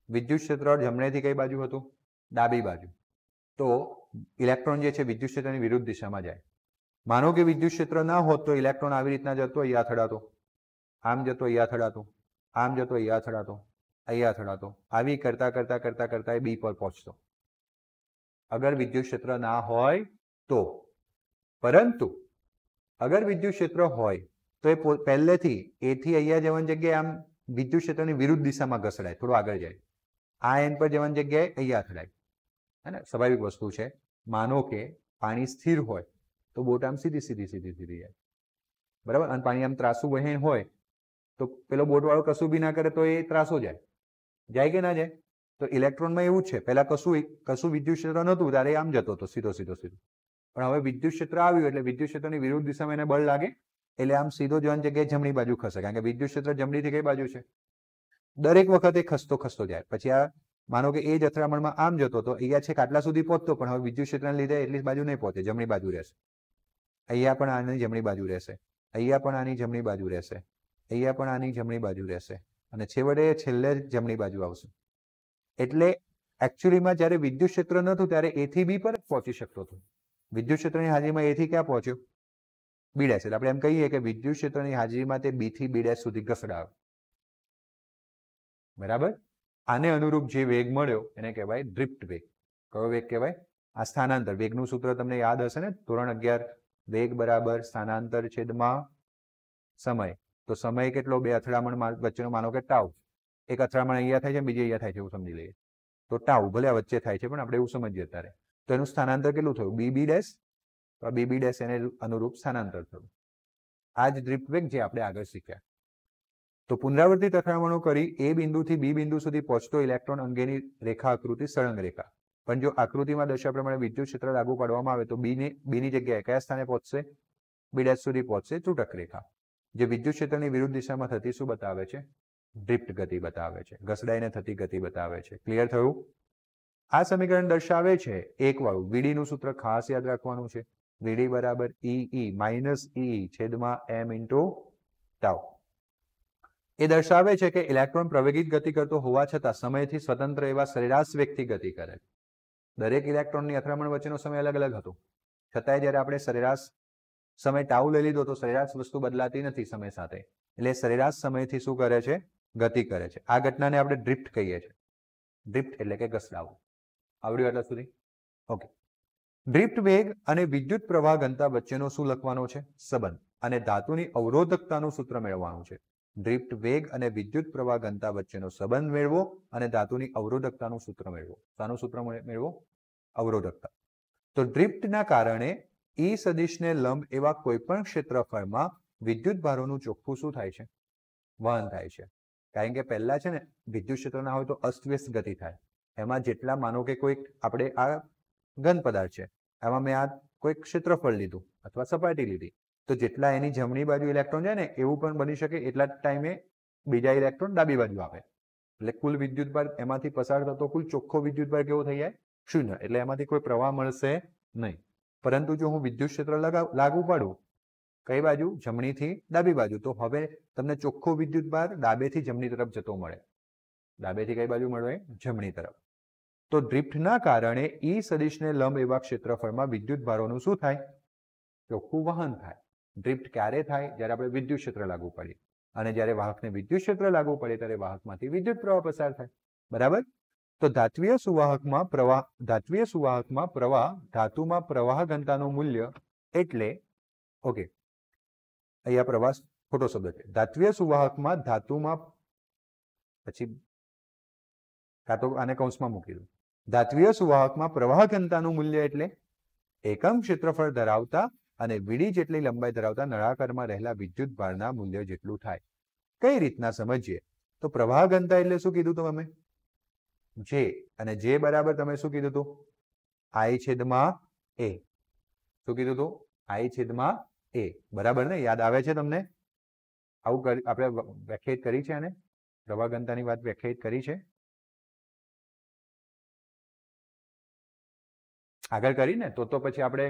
વિદ્યુત ક્ષેત્ર જમણેથી કઈ બાજુ હતું? ડાબી બાજુ. તો ઇલેક્ટ્રોન જે છે વિદ્યુત ક્ષેત્રની વિરુદ્ધ દિશામાં જાય. માનો કે વિદ્યુત ક્ષેત્ર ના હોત તો ઇલેક્ટ્રોન આવી રીતના જતો, અહીંયા અથડાતો, આમ જતો, અહીંયા અથડાતો, આમ જતો, અહીંયા અથડાતો, અહીંયા અથડાતો, આવી કરતા કરતા કરતા કરતા એ B પર પહોંચતો, અગર વિદ્યુત ક્ષેત્ર ના હોય તો. પરંતુ અગર વિદ્યુત ક્ષેત્ર હોય તો એ પહેલેથી A થી અહીંયા જવાની જગ્યાએ આમ વિદ્યુત ક્ષેત્રની વિરુદ્ધ દિશામાં ઘસડાય, થોડું આગળ જાય, આ એન પર જવાની જગ્યાએ અહીંયા અથડાય, હે ને, સ્વાભાવિક વસ્તુ છે. માનો કે પાણી સ્થિર હોય તો બોટ આમ સીધી સીધી સીધી સીધી જાય, બરાબર, અને પાણી આમ ત્રાસુ વહેણ હોય તો પેલો બોટ વાળો કશું બી ના કરે તો એ ત્રાસો જાય, જાય કે ના જાય? તો ઇલેક્ટ્રોનમાં એવું જ છે, પહેલા કશું વિદ્યુત ક્ષેત્ર નહોતું ત્યારે આમ જતો હતો સીધો સીધો સીધો, પણ હવે વિદ્યુત ક્ષેત્ર આવ્યું એટલે વિદ્યુત ક્ષેત્રની વિરુદ્ધ દિશામાં એને બળ લાગે, એટલે આમ સીધો જવાની જગ્યાએ જમણી બાજુ ખસે, કારણ કે વિદ્યુત ક્ષેત્ર જમણીથી કઈ બાજુ છે? દરેક વખતે ખસતો ખસતો જાય. પછી આ માનો કે એ જ અથડામણમાં આમ જતો તો અહીંયા છે આટલા સુધી પહોંચતો, પણ હવે વિદ્યુત ક્ષેત્રને લીધે એટલી બાજુ નહીં પહોંચે, જમણી બાજુ રહેશે. અહીંયા પણ આની જમણી બાજુ રહેશે, અહીંયા પણ આની જમણી બાજુ રહેશે, અહીંયા પણ આની જમણી બાજુ રહેશે, અને છેલ્લે જમણી બાજુ આવશે. એટલે એકચ્યુઅલીમાં જ્યારે વિદ્યુત ક્ષેત્ર નહોતું ત્યારે A થી B પર પહોંચી શકતો હતો. વિદ્યુત ક્ષેત્રની હાજરીમાં A થી ક્યાં પહોંચ્યો? B dash. એટલે આપણે એમ કહીએ કે વિદ્યુત ક્ષેત્રની હાજરીમાં તે B થી B ડેશ સુધી ઘસડાયો, બરાબર. આને અનુરૂપ જે વેગ મળ્યો એને કહેવાય ડ્રિફ્ટ વેગ. કયો વેગ કહેવાય? આ સ્થાનાંતર વેગનું સૂત્ર તમને યાદ હશે ને, ધોરણ 11, વેગ બરાબર સ્થાનાંતર છેદમાં સમય. તો સમય કેટલો? બે અથડામણ વચ્ચેનો માનો કે ટાઉ. એક અથડામણ અહીંયા થાય છે, બીજી અહીંયા થાય છે, એવું સમજી લઈએ તો ટાઉ. ભલે વચ્ચે થાય છે પણ આપણે એવું સમજીએ અત્યારે. તો એનું સ્થાનાંતર કેટલું થયું? BB dash. તો આ BB ડેશ એને અનુરૂપ સ્થાનાંતર થયું. આ જ ડ્રિફ્ટ વેગ જે આપણે આગળ શીખ્યા. તો પુનરાવર્તિત અથડામણો કરી A બિંદુથી B બિંદુ સુધી પહોંચતો ઇલેક્ટ્રોન અંગેની રેખા આકૃતિ સળંગ રેખા. પણ જો આકૃતિમાં દર્શાવ્યા પ્રમાણે વિદ્યુત ક્ષેત્ર લાગુ પાડવામાં આવે તો B ની જગ્યાએ કયા સ્થાને પહોંચશે? B ડેશ સુધી પહોંચશે, ત્રુટક રેખા. જે વિદ્યુત ક્ષેત્રની વિરુદ્ધ દિશામાં થતી શું બતાવે છે? ડ્રિફ્ટ ગતિ બતાવે છે, ઘસડાઈને થતી ગતિ બતાવે છે. ક્લિયર થયું? આ સમીકરણ દર્શાવે છે એક વાળું VD નું સૂત્ર ખાસ યાદ રાખવાનું છે. VD બરાબર EE માઇનસ EE છેદમાં m ઇન્ટુ ટાઉ. એ દર્શાવે છે કે ઇલેક્ટ્રોન પ્રવેગિત ગતિ કરતો હોવા છતાં સમયથી સ્વતંત્ર એવા સરેરાશ વેગથી ગતિ કરે. દરેક ઇલેક્ટ્રોનની અથડામણ વચ્ચેનો સમય અલગ અલગ હતો, છતાંય જ્યારે આપણે સરેરાશ સમય ટાઉ લઈ લીધો તો સરેરાશ વસ્તુ બદલાતી નથી સમય સાથે, એટલે સરેરાશ સમયથી શું કરે છે? ગતિ કરે છે. આ ઘટનાને આપણે ડ્રિફ્ટ કહીએ છીએ. ડ્રિફ્ટ એટલે કે ઘસડાવું. આવડ્યું એટલા સુધી? ઓકે. ડ્રિફ્ટ વેગ અને વિદ્યુત પ્રવાહ ઘનતા વચ્ચેનો શું લખવાનો છે? સંબંધ. અને ધાતુની અવરોધકતાનું સૂત્ર મેળવવાનું છે. ડ્રિફ્ટ વેગ અને વિદ્યુત પ્રવાહ ઘનતા વચ્ચેનો સંબંધ મેળવો અને ધાતુની અવરોધકતાનું સૂત્ર મેળવો. શાનું સૂત્ર મેળવો? અવરોધકતા. તો ડ્રિફ્ટના કારણે ઈ સદિશને લંબ એવા કોઈપણ ક્ષેત્રફળમાં વિદ્યુત ભારોનું ચોખ્ખું શું થાય છે? વહન થાય છે. કારણ કે પહેલા છે ને વિદ્યુત ક્ષેત્ર ના હોય તો અસ્તવ્યસ્ત ગતિ થાય. એમાં જેટલા માનો કે કોઈક આપણે આ ઘન પદાર્થ છે, એમાં મેં આ કોઈક ક્ષેત્રફળ લીધું અથવા સપાટી લીધી, તો જેટલા એની જમણી બાજુ ઇલેક્ટ્રોન જાય ને એવું પણ બની શકે એટલા જ ટાઈમે બીજા ઇલેક્ટ્રોન ડાબી બાજુ આવે. એટલે કુલ વિદ્યુતભાર એમાંથી પસાર થતો કુલ ચોખ્ખો વિદ્યુતભાર કેવો થઈ જાય? શૂન્ય. એટલે એમાંથી કોઈ પ્રવાહ મળશે નહીં. પરંતુ જો હું વિદ્યુત ક્ષેત્ર લાગુ પાડું કઈ બાજુ? જમણીથી ડાબી બાજુ, તો હવે તમને ચોખ્ખો વિદ્યુતભાર ડાબેથી જમણી તરફ જતો મળે. ડાબેથી કઈ બાજુ મળે? જમણી તરફ. તો ડ્રિફ્ટના કારણે ઈ સદિશને લંબ એવા ક્ષેત્રફળમાં વિદ્યુત ભારોનું શું થાય? ચોખ્ખું વહન થાય. ડ્રિફ્ટ ક્યારે થાય? જ્યારે આપણે વિદ્યુત ક્ષેત્ર લાગુ પાડીએ. અને જ્યારે વાહકને વિદ્યુત ક્ષેત્ર લાગુ પડે ત્યારે વાહકમાંથી વિદ્યુત પ્રવાહ પસાર થાય. બરાબર? તો ધાત્વિય સુવાહકમાં પ્રવાહ ધાતુમાં પ્રવાહ ઘનતાનું મૂલ્ય એટલે ઓકે અહીંયા પ્રવાહ ખોટો શબ્દ છે. ધાત્વિય સુવાહકમાં ધાતુમાં પછી કાં તો આને કૌંસમાં મૂકી દઉં. ધાત્વિય સુવાહકમાં પ્રવાહ ઘનતાનું મૂલ્ય એટલે એકમ ક્ષેત્રફળ ધરાવતા અને વીડી જેટલી લંબાઈ ધરાવતા નળાકારમાં રહેલા વિદ્યુત ભારના મૂલ્ય જેટલું થાય. કઈ રીતના સમજીએ? તો પ્રવાહ ઘનતા એટલે શું કીધું તમે? જે. અને જે બરાબર તમે શું કીધું હતું? I/A. શું કીધું હતું? I/A. બરાબર ને? યાદ આવે છે તમને? આવું આપણે વ્યાખ્યાયિત કરી છે આને? પ્રવાહ ઘનતાની વાત વ્યાખ્યાયિત કરી છે? આગળ કરીને તો પછી આપણે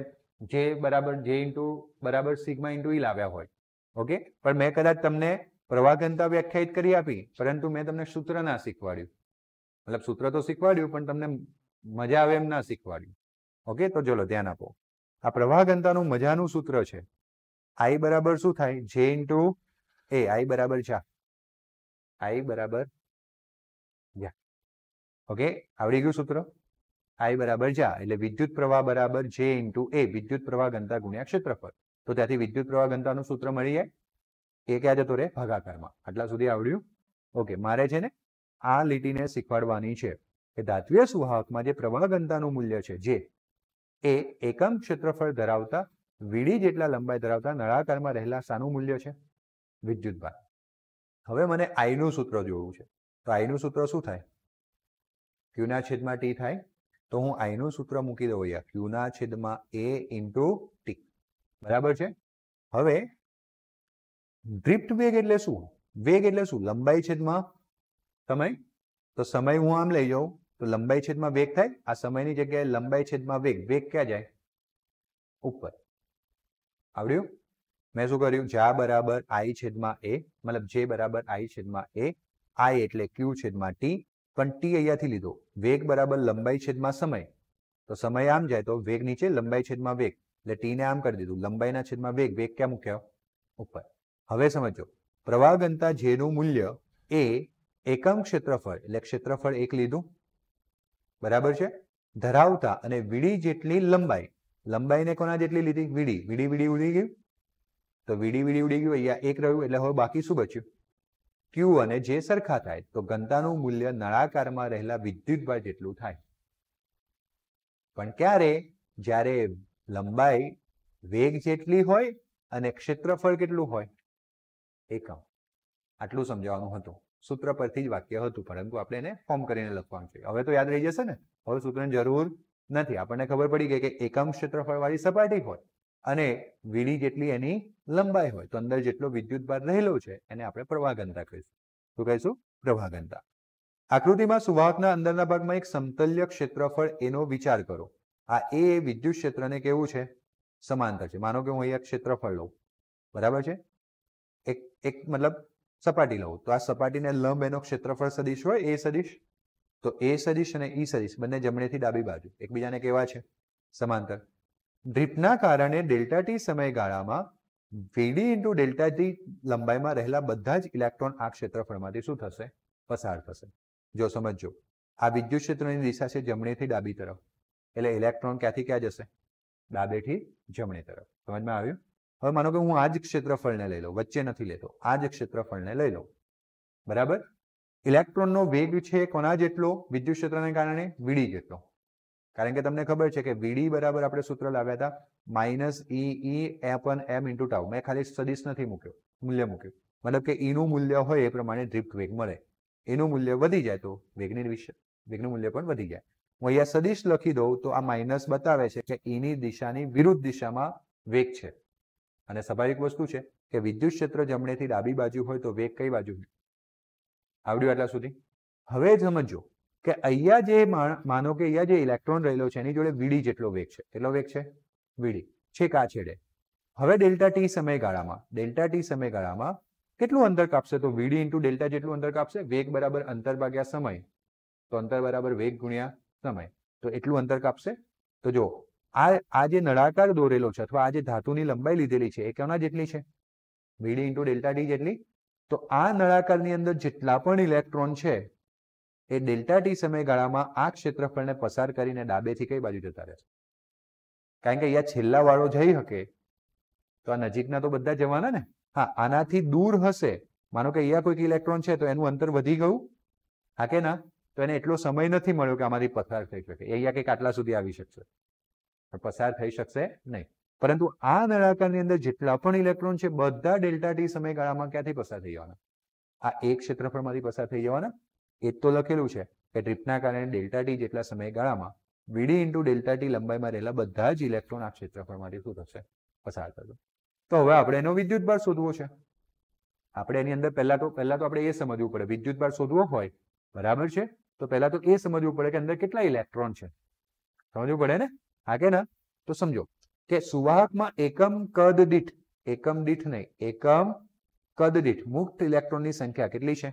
જે બરાબર જે ઇન્ટુ બરાબર સિગ્મા ઇન્ટુ ઈ લાવ્યા હોય. ઓકે, પણ મેં કદાચ તમને પ્રવાહ ઘનતા વ્યાખ્યાયિત કરી આપી, પરંતુ મેં તમને સૂત્ર ના શીખવાડ્યું. મતલબ સૂત્ર તો શીખવાડ્યું પણ તમને મજા આવે એમ ના શીખવાડ્યું. ઓકે, તો ચલો ધ્યાન આપો. આ પ્રવાહ ઘનતાનું મજાનું સૂત્ર છે. I બરાબર શું થાય? J into A. I બરાબર જા. I બરાબર જા. ઓકે, આવડી ગયું સૂત્ર? I બરાબર જા એટલે વિદ્યુત પ્રવાહ બરાબર J ઇન્ટુ A. વિદ્યુત પ્રવાહ ઘનતા ગુણ્યા ક્ષેત્રફળ. તો ત્યાંથી વિદ્યુત પ્રવાહ ઘનતાનું સૂત્ર મળી જાય. એ ક્યાં જતો રહે? ભાગાકારમાં. આટલા સુધી આવડ્યું? ઓકે, મારે છે ને આ લીટીને શીખવાડવાની છે કે ધાત્વિય સુવાહકમાં જે પ્રવાહ ઘનતાનું મૂલ્ય છે જે એ એકમ ક્ષેત્રફળ ધરાવતા વીડી જેટલા લંબાઈ ધરાવતા નળાકારમાં રહેલા શાનું મૂલ્ય છે? વિદ્યુતભાર. હવે મને I નું સૂત્ર જોવું છે. તો I નું સૂત્ર શું થાય? Q ના છેદમાં T થાય. તો હું I નું સૂત્ર મૂકી દઉં અહીંયા. Q ના છેદમાં A ઇન્ટુ T. બરાબર છે? હવે ડ્રિફ્ટ વેગ એટલે શું? વેગ એટલે શું? લંબાઈ છેદમાં સમય. તો સમય હું આમ લઈ જાઉં તો લંબાઈ છેદમાં વેગ થાય. આ સમયની જગ્યાએ લંબાઈ છેદમાં વેગ. વેગ ક્યાં જાય? ઉપર. આવડ્યું? મેં શું કર્યું? જા બરાબર I છેદમાં A. મતલબ J બરાબર I છેદમાં A. I એટલે Q છેદમાં T. પણ T અહીંયાથી લીધો. વેગ બરાબર લંબાઈ છેદમાં સમય. તો સમય આમ જાય તો વેગ નીચે, લંબાઈ છેદમાં વેગ. એટલે T ને આમ કરી દીધું. લંબાઈના છેદમાં વેગ. વેગ ક્યાં મૂક્યો? ઉપર. હવે સમજો. પ્રવાહ ઘનતા J નું મૂલ્ય એ એકમ ક્ષેત્રફળ એટલે ક્ષેત્રફળ એક લીધું. બરાબર છે? ધરાવતા અને વીડી જેટલી લંબાઈ. લંબાઈને કોના જેટલી લીધી? વીડી. વીડી ઉડી ગયું. તો વીડી ઉડી ગયું. અહીંયા એક રહ્યું એટલે હવે બાકી શું બચ્યું? Q અને J સરખા થાય તો ઘનતાનું મૂલ્ય નળાકારમાં રહેલા વિદ્યુતભાર જેટલું થાય. પણ ક્યારે? જ્યારે લંબાઈ વેગ જેટલી હોય અને ક્ષેત્રફળ કેટલું હોય? એકમ. આટલું સમજાવવાનું હતું. સૂત્ર પરથી જ વાક્ય હતું, પરંતુ આપણે એને ફોર્મ કરીને લખવાનું છે. હવે તો યાદ રહી જશે ને? હવે સૂત્રની જરૂર નથી. આપણને ખબર પડી ગઈ કે એકમ ક્ષેત્રફળ વાળી સપાટી હોય અને વીડી જેટલી એની લંબાઈ હોય તો અંદર જેટલો વિદ્યુતભાર રહેલો છે એને આપણે પ્રવાહ ઘનતા કહીશું. શું કહીશું? પ્રવાહ ઘનતા. આકૃતિમાં સુવાહકના અંદરના ભાગમાં એક સમતલ્ય ક્ષેત્રફળ એનો વિચાર કરો. આ એ વિદ્યુત ક્ષેત્રને કેવું છે? સમાંતર છે. માનો કે હું અહીંયા ક્ષેત્રફળ લઉં. બરાબર છે? એક મતલબ સપાટી લઉં તો આ સપાટીને લંબ એનો ક્ષેત્રફળ સદિશ હોય એ સદિશ. તો એ સદિશ અને ઈ સદિશ બંને જમણેથી ડાબી બાજુ એકબીજાને કેવા છે? સમાંતર. ડ્રિફ્ટના કારણે ડેલ્ટા ટી સમયગાળામાં વીડી ઇન્ટુ ડેલ્ટા ટી લંબાઈમાં રહેલા બધા જ ઇલેક્ટ્રોન આ ક્ષેત્રફળમાંથી શું થશે? પસાર થશે. જો સમજો, આ વિદ્યુત ક્ષેત્રની દિશા છે જમણેથી ડાબી તરફ. એટલે ઇલેક્ટ્રોન ક્યાંથી ક્યાં જશે? ડાબેથી જમણે તરફ. સમજમાં આવ્યું? હવે માનો કે હું આ જ ક્ષેત્રફળને લઈ લઉં, વચ્ચે નથી લેતો, આ જ ક્ષેત્રફળને લઈ લઉં. બરાબર? ઇલેક્ટ્રોનનો વેગ છે કોના જેટલો? વિદ્યુત ક્ષેત્રને કારણે વીડી જેટલો. કારણ કે તમને ખબર છે કે વીડી બરાબર આપણે સૂત્ર લાવ્યા હતા -E/m × τ. મેં ખાલી સદિશ નથી મૂક્યો, મૂલ્ય મૂક્યું. મતલબ કે ઈનું મૂલ્ય હોય એ પ્રમાણે ડ્રિફ્ટ વેગ મળે. એનું મૂલ્ય વધી જાય તો વેગનું મૂલ્ય પણ વધી જાય. હું અહીંયા સદિશ લખી દઉં તો આ માઇનસ બતાવે છે કે ઈની દિશાની વિરુદ્ધ દિશામાં વેગ છે. અને સ્વાભાવિક વસ્તુ છે કે વિદ્યુત ક્ષેત્ર જમણેથી ડાબી બાજુ હોય તો વેગ કઈ બાજુ? આવડ્યું આટલા સુધી? હવે સમજો કે અહીંયા જે માનો કે અહીંયા જે ઇલેક્ટ્રોન રહેલો છે એની જોડે વીડી જેટલો વેગ છે. કેટલો વેગ છે? વીડી છેક આ છેડે. હવે ડેલ્ટા ટી સમયગાળામાં કેટલું અંતર કાપશે? તો વીડી ઇન્ટુ ડેલ્ટા જેટલું અંતર કાપશે. વેગ બરાબર અંતર ભાગ્યા સમય, તો અંતર બરાબર વેગ ગુણ્યા સમય, તો એટલું અંતર કાપશે. તો જો આ જે નળાકાર દોરેલો છે અથવા આ જે ધાતુની લંબાઈ લીધેલી છે એ કોના જેટલી છે? વીડી ઇન્ટુ ડેલ્ટા ટી જેટલી. તો આ નળાકારની અંદર જેટલા પણ ઇલેક્ટ્રોન છે એ ડેલ્ટા ટી સમયગાળામાં આ ક્ષેત્રફળને પસાર કરીને ડાબેથી કઈ બાજુ જતા રહેશે? કારણ કે અહીંયા છેલ્લા વાળો જઈ શકે તો આ નજીકના તો બધા જવાના ને. હા, આનાથી દૂર હશે, માનો કે અહીંયા કોઈક ઇલેક્ટ્રોન છે તો એનું અંતર વધી ગયું, હા કે ના? તો એને એટલો સમય નથી મળ્યો કે આમાંથી પસાર થઈ શકે. અહીંયા કંઈક આટલા સુધી આવી શકશે, પણ પસાર થઈ શકશે નહીં. પરંતુ આ નળાકારની અંદર જેટલા પણ ઇલેક્ટ્રોન છે બધા ડેલ્ટા ટી સમયગાળામાં ક્યાંથી પસાર થઈ જવાના? આ એક ક્ષેત્રફળમાંથી પસાર થઈ જવાના. એ તો લખેલું છે કે ડ્રિફ્ટના કારણે ડેલ્ટા ટી જેટલા સમયગાળામાં વીડી ઇન્ટુ ડેલ્ટા ટી લંબાઈમાં રહેલા બધા જ ઇલેક્ટ્રોન આ ક્ષેત્રફળમાંથી શું થશે? પસાર થશે. તો હવે આપણે એનો વિદ્યુતભાર શોધવો છે. આપણે એની અંદર પહેલા તો આપણે એ સમજવું પડે, વિદ્યુતભાર શોધવો હોય, બરાબર છે, તો પહેલા તો એ સમજવું પડે કે અંદર કેટલા ઇલેક્ટ્રોન છે. સમજવું પડે ને? હા કે ના? તો સમજો કે સુવાહકમાં એકમ કદ દીઠ મુક્ત ઇલેક્ટ્રોનની સંખ્યા કેટલી છે?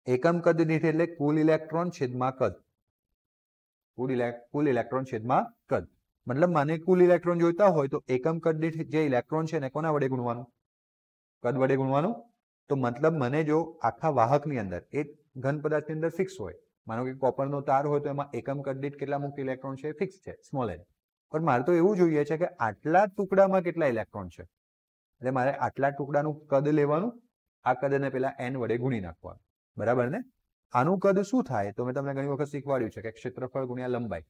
એકમ કદ દીઠ એટલે કુલ ઇલેક્ટ્રોન છેદમાં કદ. કુલ ઇલેક્ટ્રોન છેદમાં કદ. મતલબ માને કુલ ઇલેક્ટ્રોન જોઈતા હોય તો એકમ કદ દીઠ જે ઇલેક્ટ્રોન છે ને કોના વડે ગુણવાનું? કદ વડે ગુણવાનું. તો મતલબ મને જો આખા વાહકની અંદર એક ઘન પદાર્થની અંદર ફિક્સ હોય, માનો કે કોપરનો તાર હોય તો એમાં એકમ કદ દીઠ કેટલા મુક્ત ઇલેક્ટ્રોન છે? ફિક્સ છે, સ્મોલ n. પણ મારે તો એવું જોઈએ છે કે આટલા ટુકડામાં કેટલા ઇલેક્ટ્રોન છે. એટલે મારે આટલા ટુકડાનું કદ લેવાનું, આ કદને પેલા n વડે ગુણી નાખવાનું. બરાબર ને? આનું કદ શું થાય? તો મેં તમને ઘણી વખત શીખવાડ્યું છે કે ક્ષેત્રફળ ગુણ્યા લંબાઈ.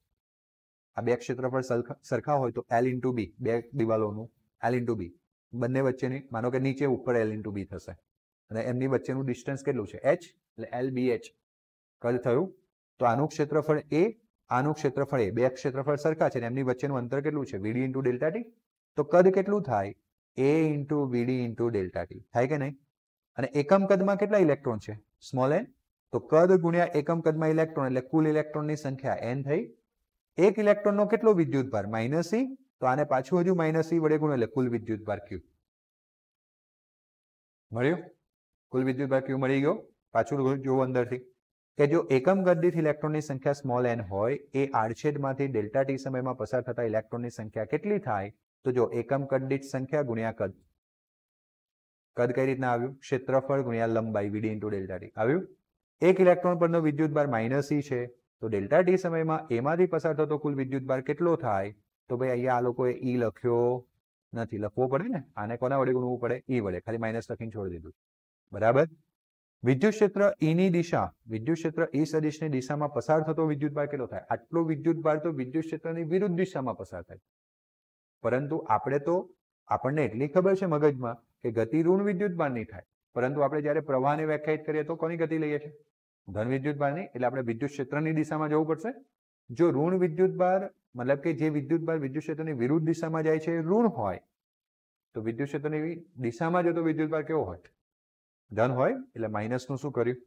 આ બે ક્ષેત્રફળ સરખા હોય તો L × B, બે દિવાલોનું L × B, બંને વચ્ચેની માનો કે નીચે ઉપર L × B થશે અને એમની વચ્ચેનું ડિસ્ટન્સ કેટલું છે? h, એટલે LBH કદ થયું. તો આનું ક્ષેત્રફળ A, આનું ક્ષેત્રફળ A, બે ક્ષેત્રફળ સરખા છે ને એમની વચ્ચેનું અંતર કેટલું છે? VD × delta T. તો કદ કેટલું થાય? A × VD × delta T. થાય કે નહીં? અને એકમ કદમાં કેટલા ઇલેક્ટ્રોન છે? Small n. તો કદ ગુણ્યા એકમ કદમાં ઇલેક્ટ્રોન એટલે કુલ ઇલેક્ટ્રોનની સંખ્યા n થઈ. એક ઇલેક્ટ્રોનનો કેટલો વિદ્યુતભાર? -e. તો આને પાછું હજુ -e વડે ગુણો એટલે કુલ વિદ્યુતભાર Q મળ્યો. કુલ વિદ્યુતભાર Q મળી ગયો. પાછું જોવો અંદરથી કે જો એકમ કદ દીઠ ઇલેક્ટ્રોનની સંખ્યા સ્મોલ n હોય એ આડછેદમાંથી ડેલ્ટા ટી સમયમાં પસાર થતા ઇલેક્ટ્રોનની સંખ્યા કેટલી થાય? તો જો એકમ કદ દીઠ સંખ્યા ગુણ્યા કદ. કદ કઈ રીતના આવ્યું? ક્ષેત્રફળ ગુણ્યા લંબાઈ VD × ડેલ્ટા ટી આવ્યું. એક ઇલેક્ટ્રોન પરનો વિદ્યુતભાર -e છે, તો ડેલ્ટા ટી સમયમાં એમાંથી પસાર થતો કુલ વિદ્યુતભાર કેટલો થાય? તો ભાઈ અહીંયા આ લોકોએ E લખ્યો નથી, લખવો પડે ને. આને કોના વડે ગુણવું પડે? E વડે. ખાલી માઇનસ લખીને છોડી દીધું. બરાબર. વિદ્યુત ક્ષેત્ર E સદિશની દિશામાં પસાર થતો વિદ્યુતભાર કેટલો થાય? આટલો વિદ્યુતભાર તો વિદ્યુત ક્ષેત્રની વિરુદ્ધ દિશામાં પસાર થાય. પરંતુ આપણને એટલી ખબર છે મગજમાં કે ગતિ ઋણ વિદ્યુતભારની થાય. પરંતુ આપણે જ્યારે પ્રવાહને વ્યાખ્યાયિત કરીએ તો કોની ગતિ લઈએ છીએ? ધન વિદ્યુતભારની. એટલે આપણે વિદ્યુત ક્ષેત્રની દિશામાં જવું પડશે. જો ઋણ વિદ્યુતભાર મતલબ કે જે વિદ્યુતભાર વિદ્યુત ક્ષેત્રની વિરુદ્ધ દિશામાં જાય છે ઋણ હોય તો વિદ્યુત ક્ષેત્રની દિશામાં જતો વિદ્યુતભાર કેવો હોય? ધન હોય. એટલે માઇનસનું શું કર્યું?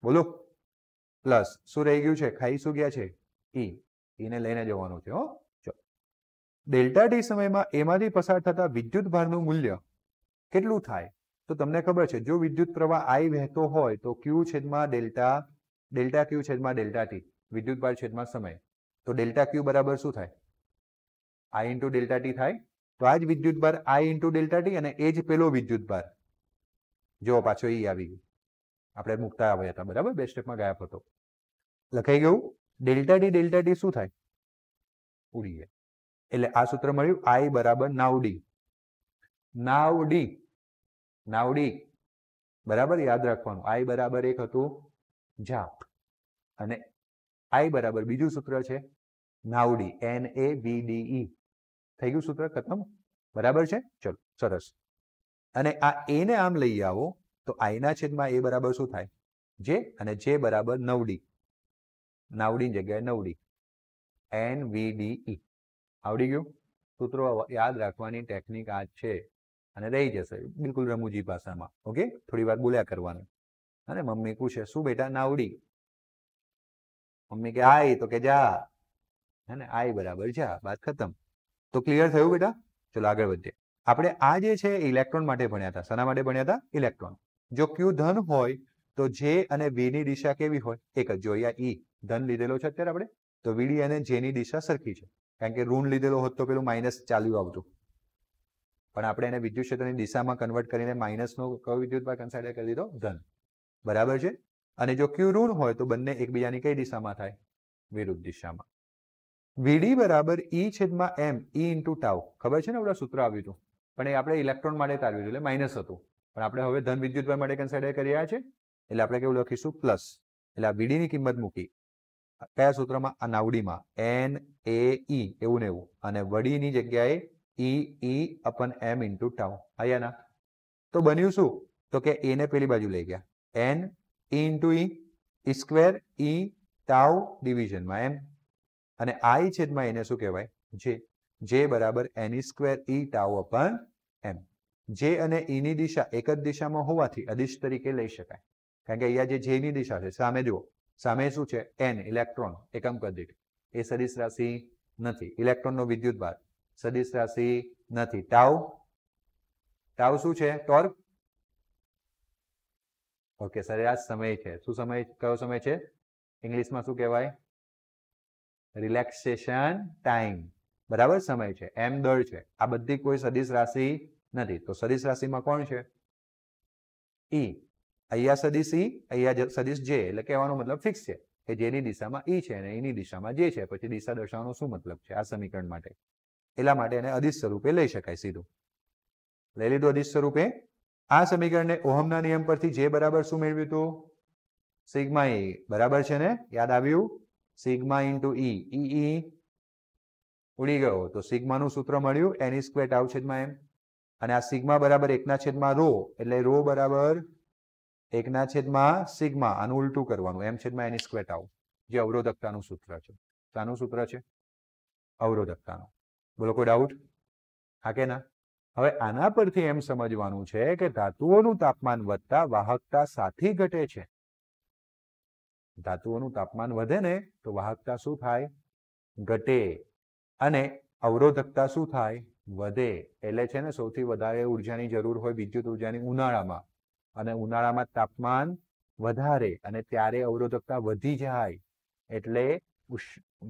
બોલો. પ્લસ શું રહી ગયું છે? ખાઈ શું ગયા છે? E ને લઈને જવાનું છે. હો, ચલો. ડેલ્ટા ટી સમયમાં એમાંથી પસાર થતા વિદ્યુતભારનું મૂલ્ય કેટલું થાય? તો તમને ખબર છે જો વિદ્યુત પ્રવાહ I વહેતો હોય તો Q છેદમાં ડેલ્ટા Q છેદમાં ડેલ્ટા ટી, વિદ્યુતભાર છેદમાં સમય. તો ડેલ્ટા Q બરાબર શું થાય? I × ડેલ્ટા ટી થાય. તો આ જ વિદ્યુતભાર I × ડેલ્ટા ટી અને એ જ પેલો વિદ્યુતભાર જો પાછો E આવી ગયું. આપણે મૂકતા આવ્યા હતા, બરાબર, બે સ્ટેપમાં ગાયબ હતો. લખાઈ ગયું. ડેલ્ટા ટી શું થાય? ઉડી જાય. એટલે આ સૂત્ર મળ્યું I બરાબર નાવડી. નાવડી નાવડી બરાબર યાદ રાખવાનું. I બરાબર એક હતું ઝાપ અને I બરાબર બીજું સૂત્ર છે નાવડી NAVDE. થઈ ગયું સૂત્ર ખતમ. બરાબર છે. ચલો સરસ. અને આ એ ને આમ લઈ આવો તો I ના છેદમાં A બરાબર શું થાય? J અને J બરાબર નવડી. નાવડીની જગ્યાએ નવડી NVDE. આવડી ગયું. સૂત્રો યાદ રાખવાની ટેકનિક આ છે અને રહી જશે બિલકુલ રમૂજી ભાષામાં. ઓકે, થોડી વાર બોલ્યા કરવાનું. અને મમ્મી પૂછે શું બેટા નાવડી? મમ્મી કે આઈ તો કે જા. હે ને, આઈ બરાબર જા. વાત ખતમ. તો ક્લિયર થયું બેટા? ચલો આગળ વધીએ. આપણે આ જે છે ઇલેક્ટ્રોન માટે ભણ્યા હતા. શેના માટે ભણ્યા હતા? ઇલેક્ટ્રોન. જો Q ધન હોય તો J અને V ની દિશા કેવી હોય? એક જ. જો અહીંયા E ધન લીધેલો છે અત્યારે આપણે, તો VD અને J ની દિશા સરખી છે. કારણ કે ઋણ લીધેલો હોત તો પેલું માઇનસ ચાલ્યું આવતું, પણ આપણે એને વિદ્યુત ક્ષેત્રની દિશામાં કન્વર્ટ કરીને માઇનસનો કયો વિદ્યુતભાર કન્સિડર કરી દીધો? ધન. બરાબર છે. અને જો Q ઋણ હોય તો બંને એકબીજાની કઈ દિશામાં થાય? વિરુદ્ધ દિશામાં. VD બરાબર E છેદમાં M E ઇન્ટુ ટાઉ. ખબર છે ને આપણા સૂત્ર આવ્યું હતું, પણ એ આપણે ઇલેક્ટ્રોન માટે તાર્યું એટલે માઇનસ હતું, પણ આપણે હવે ધન વિદ્યુતભાર માટે કન્સિડર કરી રહ્યા છે એટલે આપણે કેવું લખીશું? પ્લસ. એટલે આ VD ની કિંમત મૂકી કયા સૂત્રમાં? આ નાવડીમાં NAE એવું ને એવું, અને વડીની જગ્યાએ EE/M ઇન્ટુ ટાઉ. આયા ના? તો બન્યું શું? તો કે એ ને પેલી બાજુ લઈ ગયા, N E into E square E tau ડિવિઝનમાં M, અને I છેદમાં એને શું કહેવાય? J. J બરાબર N સ્ક્વેર E ટાઉ અપન M. J અને E ની દિશા એક જ દિશામાં હોવાથી અદિશ તરીકે લઈ શકાય. કારણ કે અહીંયા જે J ની દિશા છે, સામે જુઓ, સામે શું છે? N ઇલેક્ટ્રોન એકમ કદ દીઠ. એ સદિશ રાશિ નથી. ઇલેક્ટ્રોનનો વિદ્યુતભાર સદિશ રાશિ નથી. ટાઉ, ટાઉ શું છે? ટોર્ક. ઓકે, સરેરાશ સમય છે. શું સમય? કયો સમય છે? ઇંગ્લિશમાં શું કહેવાય? Relaxation time. બરાબર સમય છે. M દળ છે. આ બધી કોઈ સદિશ રાશિ નથી. તો સદિશ રાશિમાં કોણ છે? E. અહીંયા સદિશ E, અહીંયા સદિશ J. એટલે કહેવાનો મતલબ ફિક્સ છે કે J ની દિશામાં E છે અને E ની દિશામાં J છે. પછી દિશા દર્શાવવાનો શું મતલબ છે આ સમીકરણ માટે? એટલા માટે એને અદિશ સ્વરૂપે લઈ શકાય. સીધું લઈ લીધું અદિશ સ્વરૂપે. આ સમીકરણને ઓહમના નિયમ પરથી J બરાબર શું મેળવ્યું હતું? Sigma E. બરાબર છે ને? યાદ આવ્યું? Sigma into E. E ઉડી ગયો તો સિગ્માનું સૂત્ર મળ્યું N સ્ક્વેર ટાઉ છેદમાં M. અને આ સિગ્મા બરાબર 1/ρ, એટલે ρ બરાબર 1/સિગ્મા. આનું ઉલટું કરવાનું, M છેદમાં N સ્ક્વેર ટાઉ, જે અવરોધકતાનું સૂત્ર છે. શાનું સૂત્ર છે? અવરોધકતાનું. બોલો કોઈ ડાઉટ? હા કે ના? હવે આના પરથી એમ સમજવાનું છે કે ધાતુઓનું તાપમાન વધતા વાહકતા સાથી ઘટે છે. ધાતુઓનું તાપમાન વધે ને તો વાહકતા શું થાય? ઘટે. અને અવરોધકતા શું થાય? વધે. એટલે છે ને સૌથી વધારે ઉર્જાની જરૂર હોય વિદ્યુત ઉર્જાની ઉનાળામાં, અને ઉનાળામાં તાપમાન વધારે અને ત્યારે અવરોધકતા વધી જાય એટલે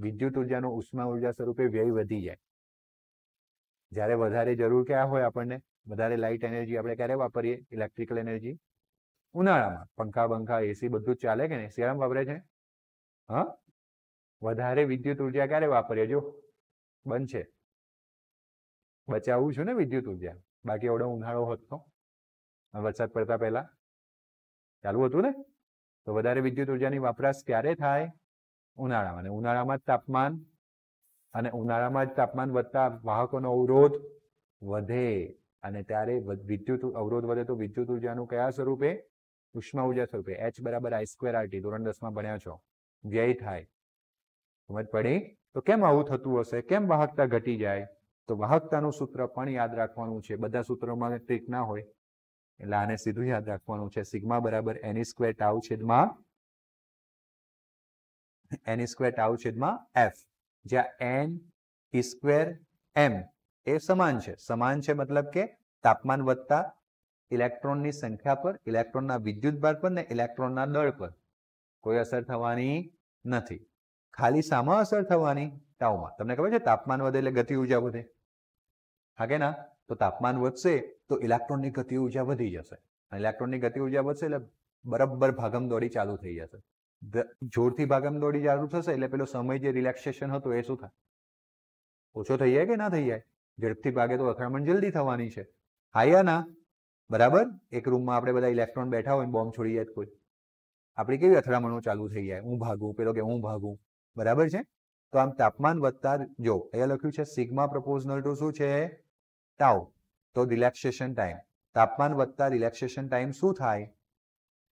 વિદ્યુત ઉર્જાનો ઉષ્મા ઉર્જા સ્વરૂપે વ્યય વધી જાય. જ્યારે વધારે જરૂર ક્યાં હોય આપણને? વધારે લાઇટ એનર્જી આપણે ક્યારે વાપરીએ? ઇલેક્ટ્રિકલ એનર્જી ઉનાળામાં. પંખા બંખા એસી બધું જ ચાલે કે નહીં? શિયાળામાં વાપરે છે? હા, વધારે વિદ્યુત ઉર્જા ક્યારે વાપરીએ? જો બંધ છે, બચાવવું છું ને વિદ્યુત ઉર્જા. બાકી એવડો ઉનાળો હોત તો વરસાદ પડતા પહેલા ચાલુ હતું ને. તો વધારે વિદ્યુત ઉર્જાની વપરાશ ક્યારે થાય? ઉનાળામાં. અને ઉનાળામાં જ તાપમાન, અને ઉનાળામાં જ તાપમાન વધતા વાહકોનો અવરોધ વધે, અને ત્યારે વિદ્યુત અવરોધ વધે તો વિદ્યુત ઉર્જાનું કયા સ્વરૂપે? ઉષ્મા ઉર્જા સ્વરૂપે. H બરાબર I²RT ધોરણ 10માં ભણ્યા છો. વ્યય થાય. સમજ પડી? તો કેમ આવું થતું હશે? કેમ વાહકતા ઘટી જાય? તો વાહકતાનું સૂત્ર પણ યાદ રાખવાનું છે. બધા સૂત્રોમાં ટ્રીક ના હોય એટલે આને સીધું યાદ રાખવાનું છે. સિગ્મા બરાબર N સ્ક્વેર ટાઉ છેદમાં F, જ્યાં N સ્ક્વેર M એ સમાન છે. સમાન છે મતલબ કે તાપમાન વધતા ઇલેક્ટ્રોનની સંખ્યા પર, ઇલેક્ટ્રોનના વિદ્યુતભાર પર ને ઇલેક્ટ્રોનના દળ પર કોઈ અસર થવાની નથી. ખાલી શામાં અસર થવાની? ટાઉમાં. તમને ખબર છે તાપમાન વધે એટલે ગતિ ઉર્જા વધે. હા કે ના? તો તાપમાન વધશે તો ઇલેક્ટ્રોનની ગતિ ઉર્જા વધી જશે. ઇલેક્ટ્રોનની ગતિ ઉર્જા વધશે એટલે બરાબર ભાગમ દોડી ચાલુ થઈ જશે. જોરથી ભાગમ દોડી ચાલુ થશે એટલે પેલો સમય જે રિલેક્સેશન હતું એ શું થાય? ઓછો થઈ જાય કે ના થઈ જાય? ઝડપથી ભાગે તો અથડામણ જલ્દી થવાની છે. હા યા ના? બરાબર. એક રૂમમાં આપણે બધા ઇલેક્ટ્રોન બેઠા હોય, બોમ્બ છોડી જાય કોઈ, આપણી કેવી અથડામણો ચાલુ થઈ જાય, હું ભાગું, પેલો કે હું ભાગું. બરાબર છે. તો આમ તાપમાન વધતા, જો અહીંયા લખ્યું છે સિગ્મા પ્રપોઝનલ ટુ શું છે? ટાઉ. તો રિલેક્સેશન ટાઈમ. તાપમાન વધતા રિલેક્સેશન ટાઈમ શું થાય?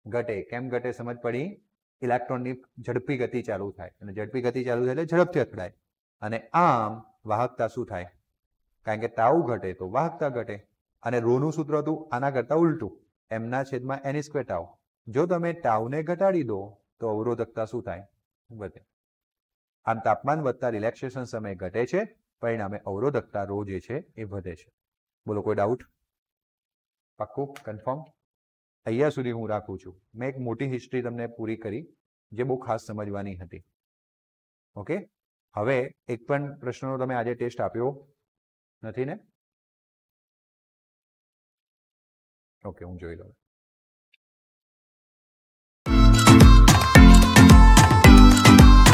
ઘટે. કેમ ઘટે? સમજ પડી? ઇલેક્ટ્રોનની ઝડપી ગતિ ચાલુ થાય, અને ઝડપી ગતિ ચાલુ થાય એટલે ઝડપથી અથડાય, અને આમ વાહકતા શું થાય? કારણ કે ટાઉ ઘટે તો વાહકતા ઘટે. અને રોનું સૂત્ર હતું આના કરતા ઉલટું, એમના છેદમાં એન સ્ક્વેર ટાઉ. જો તમે ટાઉને ઘટાડી દો તો અવરોધકતા શું થાય? વધે. આમ તાપમાન વધતા રિલેક્સેશન સમય ઘટે છે, પરિણામે અવરોધકતા રો જે છે એ વધે છે. બોલો, કોઈ ડાઉટ? પાક્કું? કન્ફર્મ? અહીંયા સુધી હું રાખું છું. મેં એક મોટી હિસ્ટ્રી તમને પૂરી કરી જે બહુ ખાસ સમજવાની હતી. ઓકે, હવે એક પણ પ્રશ્નનો તમે આજે ટેસ્ટ આપ્યો નથી ને? ઓકે, હું જોઈ લઉં.